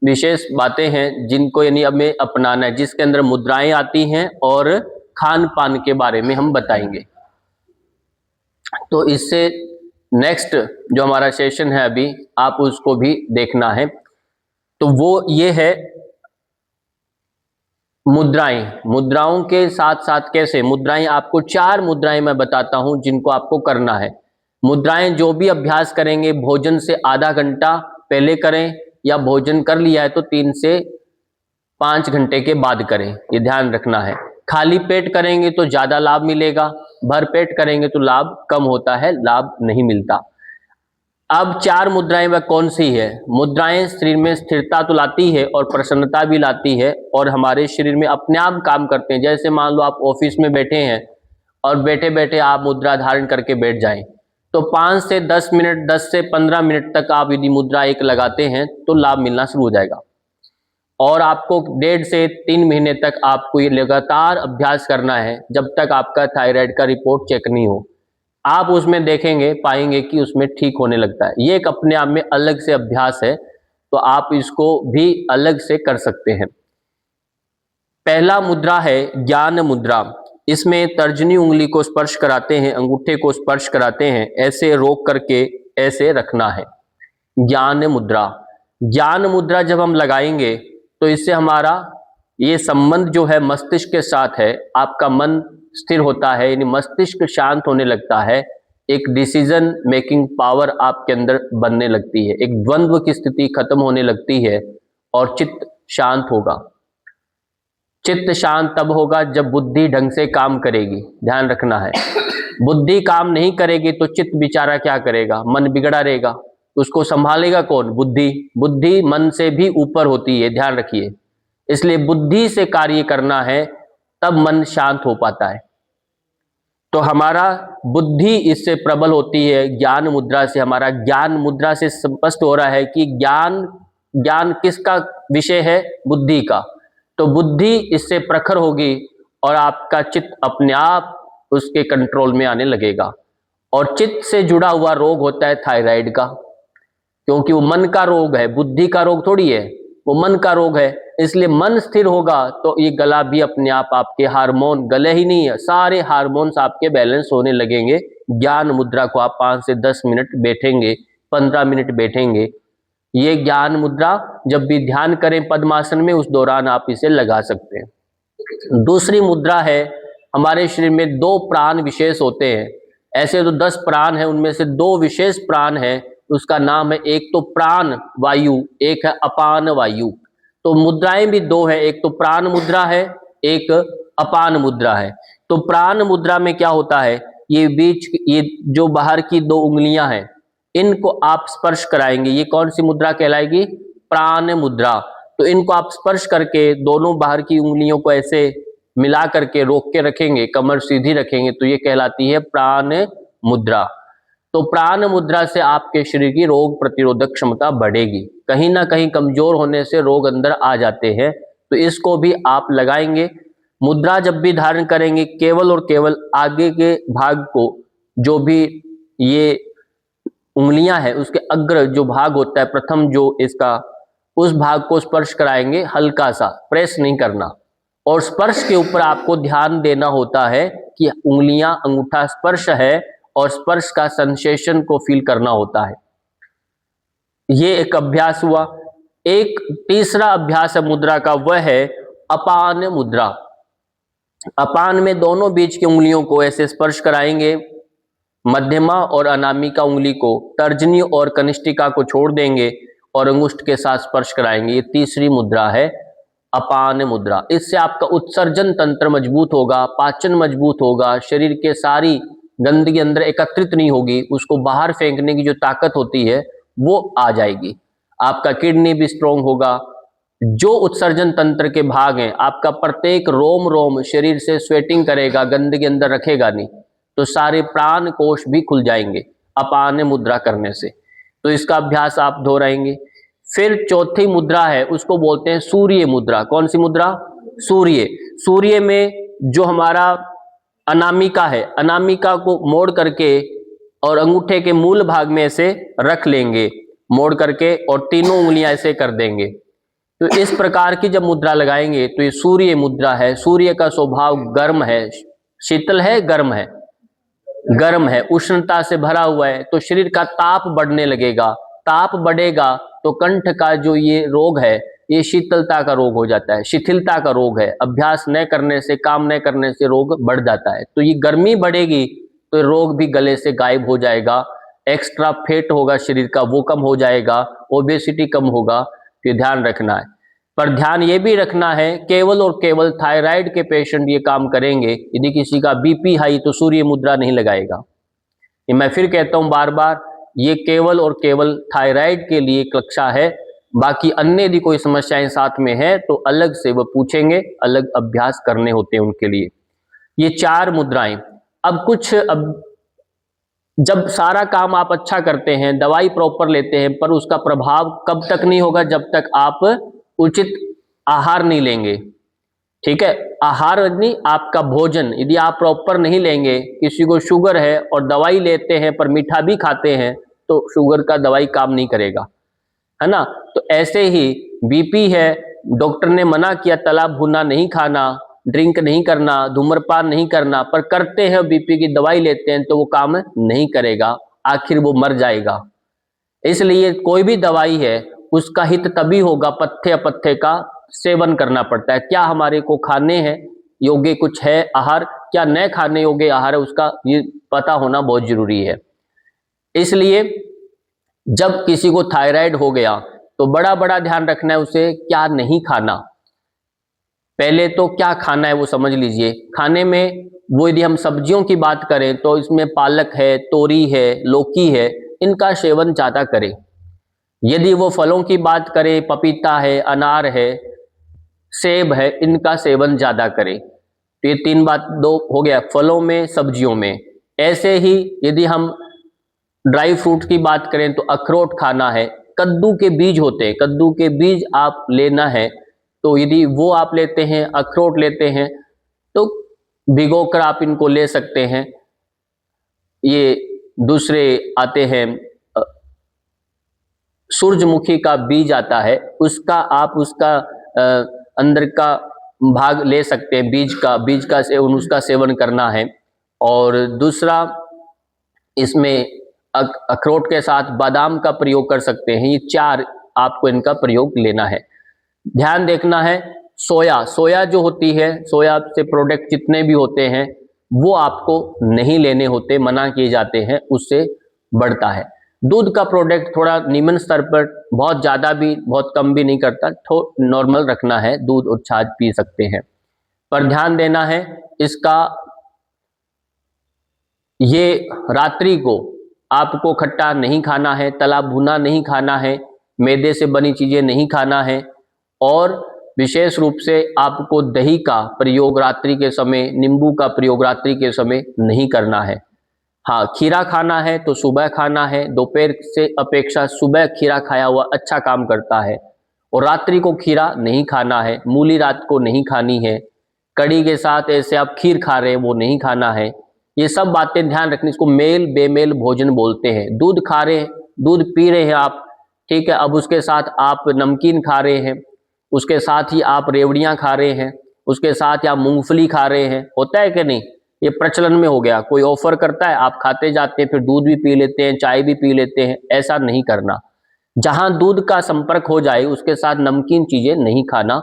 विशेष बातें हैं जिनको यानी हमें अपनाना है, जिसके अंदर मुद्राएं आती हैं और खान पान के बारे में हम बताएंगे। तो इससे नेक्स्ट जो हमारा सेशन है अभी, आप उसको भी देखना है। तो वो ये है मुद्राएं। मुद्राओं के साथ साथ कैसे मुद्राएं, आपको 4 मुद्राएं मैं बताता हूं जिनको आपको करना है। मुद्राएं जो भी अभ्यास करेंगे भोजन से आधा घंटा पहले करें, या भोजन कर लिया है तो 3 से 5 घंटे के बाद करें, ये ध्यान रखना है। खाली पेट करेंगे तो ज्यादा लाभ मिलेगा, भर पेट करेंगे तो लाभ कम होता है, लाभ नहीं मिलता। अब 4 मुद्राएं वह कौन सी है? मुद्राएं शरीर में स्थिरता तो लाती है और प्रसन्नता भी लाती है, और हमारे शरीर में अपने आप काम करते हैं। जैसे मान लो आप ऑफिस में बैठे हैं और बैठे बैठे आप मुद्रा धारण करके बैठ जाएं, तो 5 से 10 मिनट, 10 से 15 मिनट तक आप यदि मुद्रा एक लगाते हैं तो लाभ मिलना शुरू हो जाएगा। और आपको 1.5 से 3 महीने तक आपको ये लगातार अभ्यास करना है, जब तक आपका थायराइड का रिपोर्ट चेक नहीं हो। आप उसमें देखेंगे, पाएंगे कि उसमें ठीक होने लगता है। ये एक अपने आप में अलग से अभ्यास है, तो आप इसको भी अलग से कर सकते हैं। पहला मुद्रा है ज्ञान मुद्रा। इसमें तर्जनी उंगली को स्पर्श कराते हैं, अंगूठे को स्पर्श कराते हैं, ऐसे रोक करके ऐसे रखना है। ज्ञान मुद्रा। ज्ञान मुद्रा जब हम लगाएंगे तो इससे हमारा ये संबंध जो है मस्तिष्क के साथ है। आपका मन स्थिर होता है, यानी मस्तिष्क शांत होने लगता है, एक डिसीजन मेकिंग पावर आपके अंदर बनने लगती है, एक द्वंद्व की स्थिति खत्म होने लगती है और चित्त शांत होगा। चित्त शांत तब होगा जब बुद्धि ढंग से काम करेगी, ध्यान रखना है। बुद्धि काम नहीं करेगी तो चित्त बेचारा क्या करेगा? मन बिगड़ा रहेगा, उसको संभालेगा कौन? बुद्धि। बुद्धि मन से भी ऊपर होती है, ध्यान रखिए। इसलिए बुद्धि से कार्य करना है, तब मन शांत हो पाता है। तो हमारा बुद्धि इससे प्रबल होती है ज्ञान मुद्रा से। हमारा ज्ञान मुद्रा से स्पष्ट हो रहा है कि ज्ञान किसका विषय है? बुद्धि का। तो बुद्धि इससे प्रखर होगी और आपका चित्त अपने आप उसके कंट्रोल में आने लगेगा। और चित्त से जुड़ा हुआ रोग होता है थायराइड का, क्योंकि वो मन का रोग है, बुद्धि का रोग थोड़ी है, वो मन का रोग है। इसलिए मन स्थिर होगा तो ये गला भी अपने आप, आपके हार्मोन, गले ही नहीं है, सारे हार्मोन्स आपके बैलेंस होने लगेंगे। ज्ञान मुद्रा को आप 5 से 10 मिनट बैठेंगे, 15 मिनट बैठेंगे। ये ज्ञान मुद्रा जब भी ध्यान करें पद्मासन में, उस दौरान आप इसे लगा सकते हैं। दूसरी मुद्रा है, हमारे शरीर में 2 प्राण विशेष होते हैं। ऐसे तो 10 प्राण हैं, उनमें से 2 विशेष प्राण हैं। उसका नाम है, एक तो प्राण वायु, एक है अपान वायु। तो मुद्राएं भी 2 हैं, एक तो प्राण मुद्रा है, एक अपान मुद्रा है। तो प्राण मुद्रा में क्या होता है? ये जो बाहर की 2 उंगलियां हैं, इनको आप स्पर्श कराएंगे। ये कौन सी मुद्रा कहलाएगी? प्राण मुद्रा। तो इनको आप स्पर्श करके दोनों बाहर की उंगलियों को ऐसे मिला करके रोक के रखेंगे, कमर सीधी रखेंगे, तो ये कहलाती है प्राण मुद्रा। तो प्राण मुद्रा से आपके शरीर की रोग प्रतिरोधक क्षमता बढ़ेगी। कहीं ना कहीं कमजोर होने से रोग अंदर आ जाते हैं, तो इसको भी आप लगाएंगे। मुद्रा जब भी धारण करेंगे, केवल और केवल आगे के भाग को, जो भी ये उंगलियां हैं उसके अग्र जो भाग होता है, प्रथम जो इसका, उस भाग को स्पर्श कराएंगे, हल्का सा, प्रेस नहीं करना। और स्पर्श के ऊपर आपको ध्यान देना होता है कि उंगलियां, अंगूठा स्पर्श है और स्पर्श का सेंसेशन को फील करना होता है। ये एक अभ्यास हुआ। एक तीसरा अभ्यास है मुद्रा का, वह है अपान मुद्रा। अपान में दोनों बीच की उंगलियों को ऐसे स्पर्श कराएंगे, मध्यमा और अनामिका उंगली को, तर्जनी और कनिष्ठिका को छोड़ देंगे और अंगुष्ठ के साथ स्पर्श कराएंगे। ये तीसरी मुद्रा है अपान मुद्रा। इससे आपका उत्सर्जन तंत्र मजबूत होगा, पाचन मजबूत होगा, शरीर के सारी गंदगी अंदर एकत्रित नहीं होगी, उसको बाहर फेंकने की जो ताकत होती है वो आ जाएगी। आपका किडनी भी स्ट्रोंग होगा। जो उत्सर्जन तंत्र के भाग हैं, आपका प्रत्येक रोम रोम शरीर से स्वेटिंग करेगा, गंदगी अंदर रखेगा नहीं, तो सारे प्राण कोश भी खुल जाएंगे अपान मुद्रा करने से। तो इसका अभ्यास आप दोहराएंगे। फिर चौथी मुद्रा है, उसको बोलते हैं सूर्य मुद्रा। कौन सी मुद्रा? सूर्य। सूर्य में जो हमारा अनामिका है, अनामिका को मोड़ करके और अंगूठे के मूल भाग में ऐसे रख लेंगे, मोड़ करके, और तीनों उंगलियां ऐसे कर देंगे। तो इस प्रकार की जब मुद्रा लगाएंगे तो ये सूर्य मुद्रा है। सूर्य का स्वभाव गर्म है, शीतल है, गर्म है, गर्म है, उष्णता से भरा हुआ है, तो शरीर का ताप बढ़ने लगेगा। ताप बढ़ेगा तो कंठ का जो ये रोग है ये शीतलता का रोग हो जाता है, शिथिलता का रोग है। अभ्यास न करने से, काम न करने से रोग बढ़ जाता है। तो ये गर्मी बढ़ेगी तो रोग भी गले से गायब हो जाएगा। एक्स्ट्रा फैट होगा शरीर का, वो कम हो जाएगा, ओबेसिटी कम होगा। तो ध्यान रखना है। पर ध्यान ये भी रखना है, केवल और केवल थायराइड के पेशेंट ये काम करेंगे। यदि किसी का बीपी हाई तो सूर्य मुद्रा नहीं लगाएगा। ये मैं फिर कहता हूं बार बार, ये केवल और केवल थायराइड के लिए कक्षा है। बाकी अन्य यदि कोई समस्याएं साथ में है तो अलग से वो पूछेंगे, अलग अभ्यास करने होते हैं उनके लिए। ये 4 मुद्राएं। अब जब सारा काम आप अच्छा करते हैं, दवाई प्रॉपर लेते हैं, पर उसका प्रभाव कब तक नहीं होगा? जब तक आप उचित आहार नहीं लेंगे। ठीक है, आहार नहीं, आपका भोजन यदि आप प्रॉपर नहीं लेंगे। किसी को शुगर है और दवाई लेते हैं पर मीठा भी खाते हैं तो शुगर का दवाई काम नहीं करेगा, है ना। तो ऐसे ही बीपी है, डॉक्टर ने मना किया तला भुना नहीं खाना, ड्रिंक नहीं करना, धूम्रपान नहीं करना, पर करते हैं, बीपी की दवाई लेते हैं तो वो काम नहीं करेगा, आखिर वो मर जाएगा। इसलिए कोई भी दवाई है उसका हित तभी होगा, पथ्य अपथ्य का सेवन करना पड़ता है। क्या हमारे को खाने हैं योग्य कुछ है आहार, क्या न खाने योग्य आहार है, उसका ये पता होना बहुत जरूरी है। इसलिए जब किसी को थायराइड हो गया तो बड़ा बड़ा ध्यान रखना है उसे क्या नहीं खाना। पहले तो क्या खाना है वो समझ लीजिए। खाने में वो यदि हम सब्जियों की बात करें तो इसमें पालक है, तोरी है, लौकी है, इनका सेवन ज्यादा करें। यदि वो फलों की बात करें, पपीता है, अनार है, सेब है, इनका सेवन ज्यादा करें। तो ये 3 बात 2 हो गया फलों में, सब्जियों में। ऐसे ही यदि हम ड्राई फ्रूट की बात करें तो अखरोट खाना है, कद्दू के बीज होते हैं, कद्दू के बीज आप लेना है। तो यदि वो आप लेते हैं, अखरोट लेते हैं, तो भिगोकर आप इनको ले सकते हैं। ये दूसरे आते हैं, सूरजमुखी का बीज आता है, उसका आप उसका अंदर का भाग ले सकते हैं, बीज का सेवन, उसका सेवन करना है। और दूसरा इसमें अखरोट के साथ बादाम का प्रयोग कर सकते हैं। ये 4 आपको इनका प्रयोग लेना है। ध्यान देखना है, सोया जो होती है, सोया से प्रोडक्ट जितने भी होते हैं वो आपको नहीं लेने होते, मना किए जाते हैं, उससे बढ़ता है। दूध का प्रोडक्ट थोड़ा निम्न स्तर पर, बहुत ज़्यादा भी बहुत कम भी नहीं करता, नॉर्मल रखना है, दूध और छाछ पी सकते हैं। पर ध्यान देना है इसका, ये रात्रि को आपको खट्टा नहीं खाना है, तला भुना नहीं खाना है, मैदे से बनी चीज़ें नहीं खाना है, और विशेष रूप से आपको दही का प्रयोग रात्रि के समय, नींबू का प्रयोग रात्रि के समय नहीं करना है। हाँ, खीरा खाना है तो सुबह खाना है, दोपहर से अपेक्षा सुबह खीरा खाया हुआ अच्छा काम करता है। और रात्रि को खीरा नहीं खाना है, मूली रात को नहीं खानी है, कड़ी के साथ ऐसे आप खीर खा रहे हैं वो नहीं खाना है। ये सब बातें ध्यान रखनी, इसको मेल बेमेल भोजन बोलते हैं। दूध खा रहे हैं, दूध पी रहे हैं आप, ठीक है, अब उसके साथ आप नमकीन खा रहे हैं, उसके साथ ही आप रेवड़ियां खा रहे हैं, उसके साथ ही आप मूंगफली खा रहे हैं, होता है कि नहीं? ये प्रचलन में हो गया, कोई ऑफर करता है आप खाते जाते हैं, फिर दूध भी पी लेते हैं, चाय भी पी लेते हैं। ऐसा नहीं करना। जहां दूध का संपर्क हो जाए उसके साथ नमकीन चीजें नहीं खाना।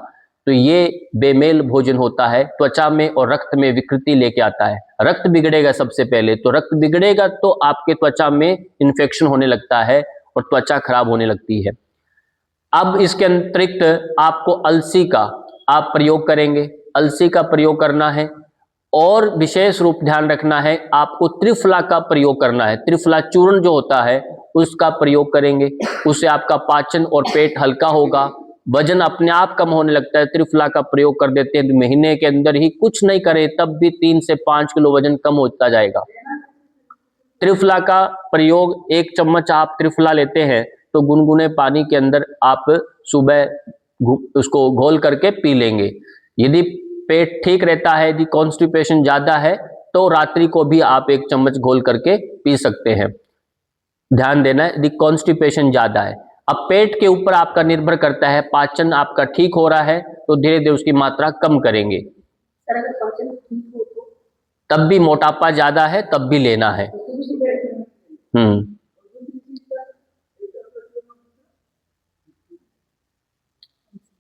तो ये बेमेल भोजन होता है, त्वचा में और रक्त में विकृति लेके आता है। रक्त बिगड़ेगा सबसे पहले, तो रक्त बिगड़ेगा तो आपके त्वचा में इन्फेक्शन होने लगता है और त्वचा खराब होने लगती है। अब इसके अतिरिक्त आपको अलसी का आप प्रयोग करेंगे, अलसी का प्रयोग करना है। और विशेष रूप ध्यान रखना है, आपको त्रिफला का प्रयोग करना है। त्रिफला चूर्ण जो होता है उसका प्रयोग करेंगे, उससे आपका पाचन और पेट हल्का होगा, वजन अपने आप कम होने लगता है। त्रिफला का प्रयोग कर देते हैं तो महीने के अंदर ही, कुछ नहीं करें तब भी 3 से 5 किलो वजन कम होता जाएगा। त्रिफला का प्रयोग 1 चम्मच आप त्रिफला लेते हैं तो गुनगुने पानी के अंदर आप सुबह उसको घोल करके पी लेंगे। यदि पेट ठीक रहता है, यदि कॉन्स्टिपेशन ज्यादा है तो रात्रि को भी आप 1 चम्मच घोल करके पी सकते हैं। ध्यान देना है, यदि कॉन्स्टिपेशन ज्यादा है। अब पेट के ऊपर आपका निर्भर करता है, पाचन आपका ठीक हो रहा है तो धीरे धीरे उसकी मात्रा कम करेंगे। सर अगर पाचन ठीक हो तो तब भी मोटापा ज्यादा है तब भी लेना है।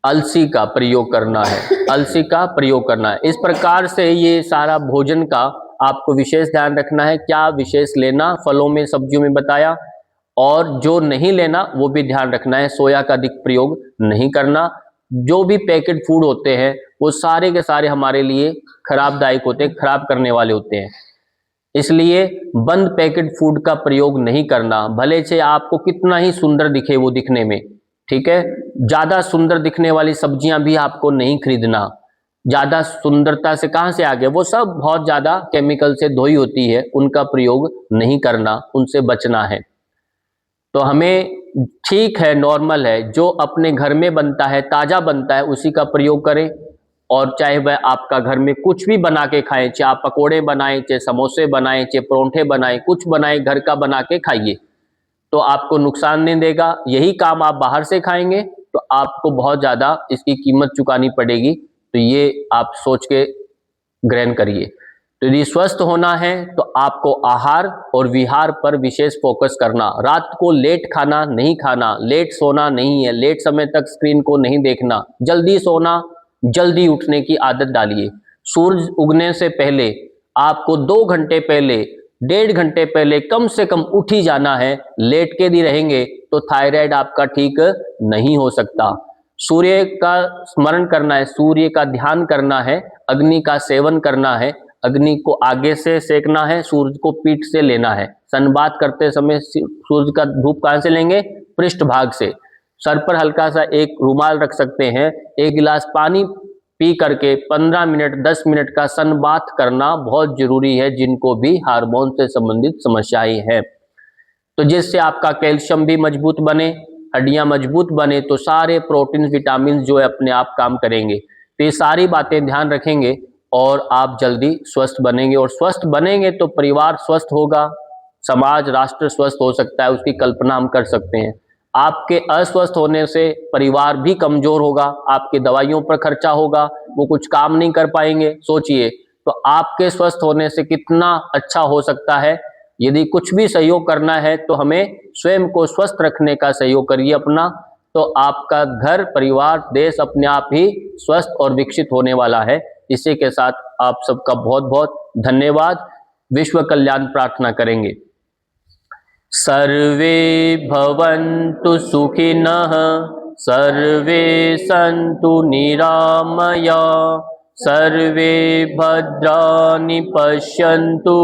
अलसी का प्रयोग करना है, अलसी का प्रयोग करना है। इस प्रकार से ये सारा भोजन का आपको विशेष ध्यान रखना है, क्या विशेष लेना, फलों में सब्जियों में बताया, और जो नहीं लेना वो भी ध्यान रखना है। सोया का अधिक प्रयोग नहीं करना। जो भी पैकेट फूड होते हैं वो सारे के सारे हमारे लिए खराबदायक होते हैं, खराब करने वाले होते हैं, इसलिए बंद पैकेट फूड का प्रयोग नहीं करना। भले से आपको कितना ही सुंदर दिखे वो दिखने में, ठीक है, ज्यादा सुंदर दिखने वाली सब्जियां भी आपको नहीं खरीदना। ज्यादा सुंदरता से कहां से आ गए, वो सब बहुत ज्यादा केमिकल से धोई होती है, उनका प्रयोग नहीं करना, उनसे बचना है। तो हमें ठीक है, नॉर्मल है, जो अपने घर में बनता है, ताजा बनता है, उसी का प्रयोग करें। और चाहे वह आपका घर में कुछ भी बना के खाएं, चाहे आप पकोड़े बनाएं, चाहे समोसे बनाएं, चाहे परोंठे बनाएं, कुछ बनाएं, घर का बना के खाइए तो आपको नुकसान नहीं देगा। यही काम आप बाहर से खाएंगे तो आपको बहुत ज़्यादा इसकी कीमत चुकानी पड़ेगी। तो ये आप सोच के ग्रहण करिए। तो यदि स्वस्थ होना है तो आपको आहार और विहार पर विशेष फोकस करना। रात को लेट खाना नहीं खाना, लेट सोना नहीं है, लेट समय तक स्क्रीन को नहीं देखना, जल्दी सोना, जल्दी उठने की आदत डालिए। सूरज उगने से पहले आपको 2 घंटे पहले, 1.5 घंटे पहले कम से कम उठ ही जाना है। लेट के भी रहेंगे तो थायराइड आपका ठीक नहीं हो सकता। सूर्य का स्मरण करना है, सूर्य का ध्यान करना है, अग्नि का सेवन करना है, अग्नि को आगे से सेकना है, सूरज को पीठ से लेना है। सनबाथ करते समय सूरज का धूप कहां से लेंगे, पृष्ठ भाग से। सर पर हल्का सा एक रुमाल रख सकते हैं। 1 गिलास पानी पी करके 15 मिनट 10 मिनट का सनबाथ करना बहुत जरूरी है, जिनको भी हार्मोन से संबंधित समस्याएं हैं। तो जिससे आपका कैल्शियम भी मजबूत बने, हड्डियां मजबूत बने, तो सारे प्रोटीन विटामिन जो है अपने आप काम करेंगे। तो ये सारी बातें ध्यान रखेंगे और आप जल्दी स्वस्थ बनेंगे। और स्वस्थ बनेंगे तो परिवार स्वस्थ होगा, समाज राष्ट्र स्वस्थ हो सकता है, उसकी कल्पना हम कर सकते हैं। आपके अस्वस्थ होने से परिवार भी कमजोर होगा, आपके दवाइयों पर खर्चा होगा, वो कुछ काम नहीं कर पाएंगे। सोचिए, तो आपके स्वस्थ होने से कितना अच्छा हो सकता है। यदि कुछ भी सहयोग करना है तो हमें स्वयं को स्वस्थ रखने का सहयोग करिए अपना, तो आपका घर, परिवार, देश अपने आप ही स्वस्थ और विकसित होने वाला है। इसी के साथ आप सबका बहुत बहुत धन्यवाद। विश्व कल्याण प्रार्थना करेंगे। सर्वे भवन्तु सुखिनः, सर्वे सन्तु निरामया, सर्वे भद्राणि पश्यन्तु,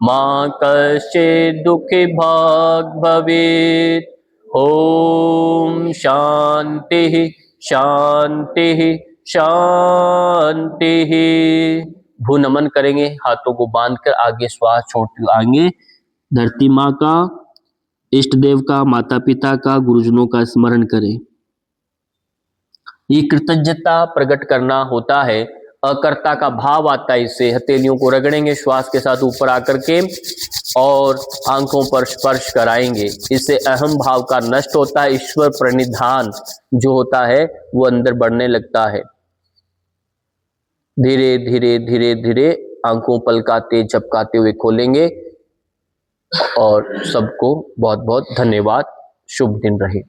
मा कश्चित् दुःखभाग् भवेत्। ओम शांति शांति शांति। भूनमन करेंगे, हाथों को बांधकर आगे श्वास छोड़ते आएंगे। धरती माँ का, इष्ट देव का, माता पिता का, गुरुजनों का स्मरण करें। ये कृतज्ञता प्रकट करना होता है, अकर्ता का भाव आता है। इससे हथेलियों को रगड़ेंगे श्वास के साथ ऊपर आकर के और आंखों पर स्पर्श कराएंगे। इससे अहम भाव का नष्ट होता है, ईश्वर प्रणिधान जो होता है वो अंदर बढ़ने लगता है। धीरे धीरे धीरे धीरे आंखों पलकाते झपकाते हुए खोलेंगे। और सबको बहुत बहुत धन्यवाद। शुभ दिन रहे।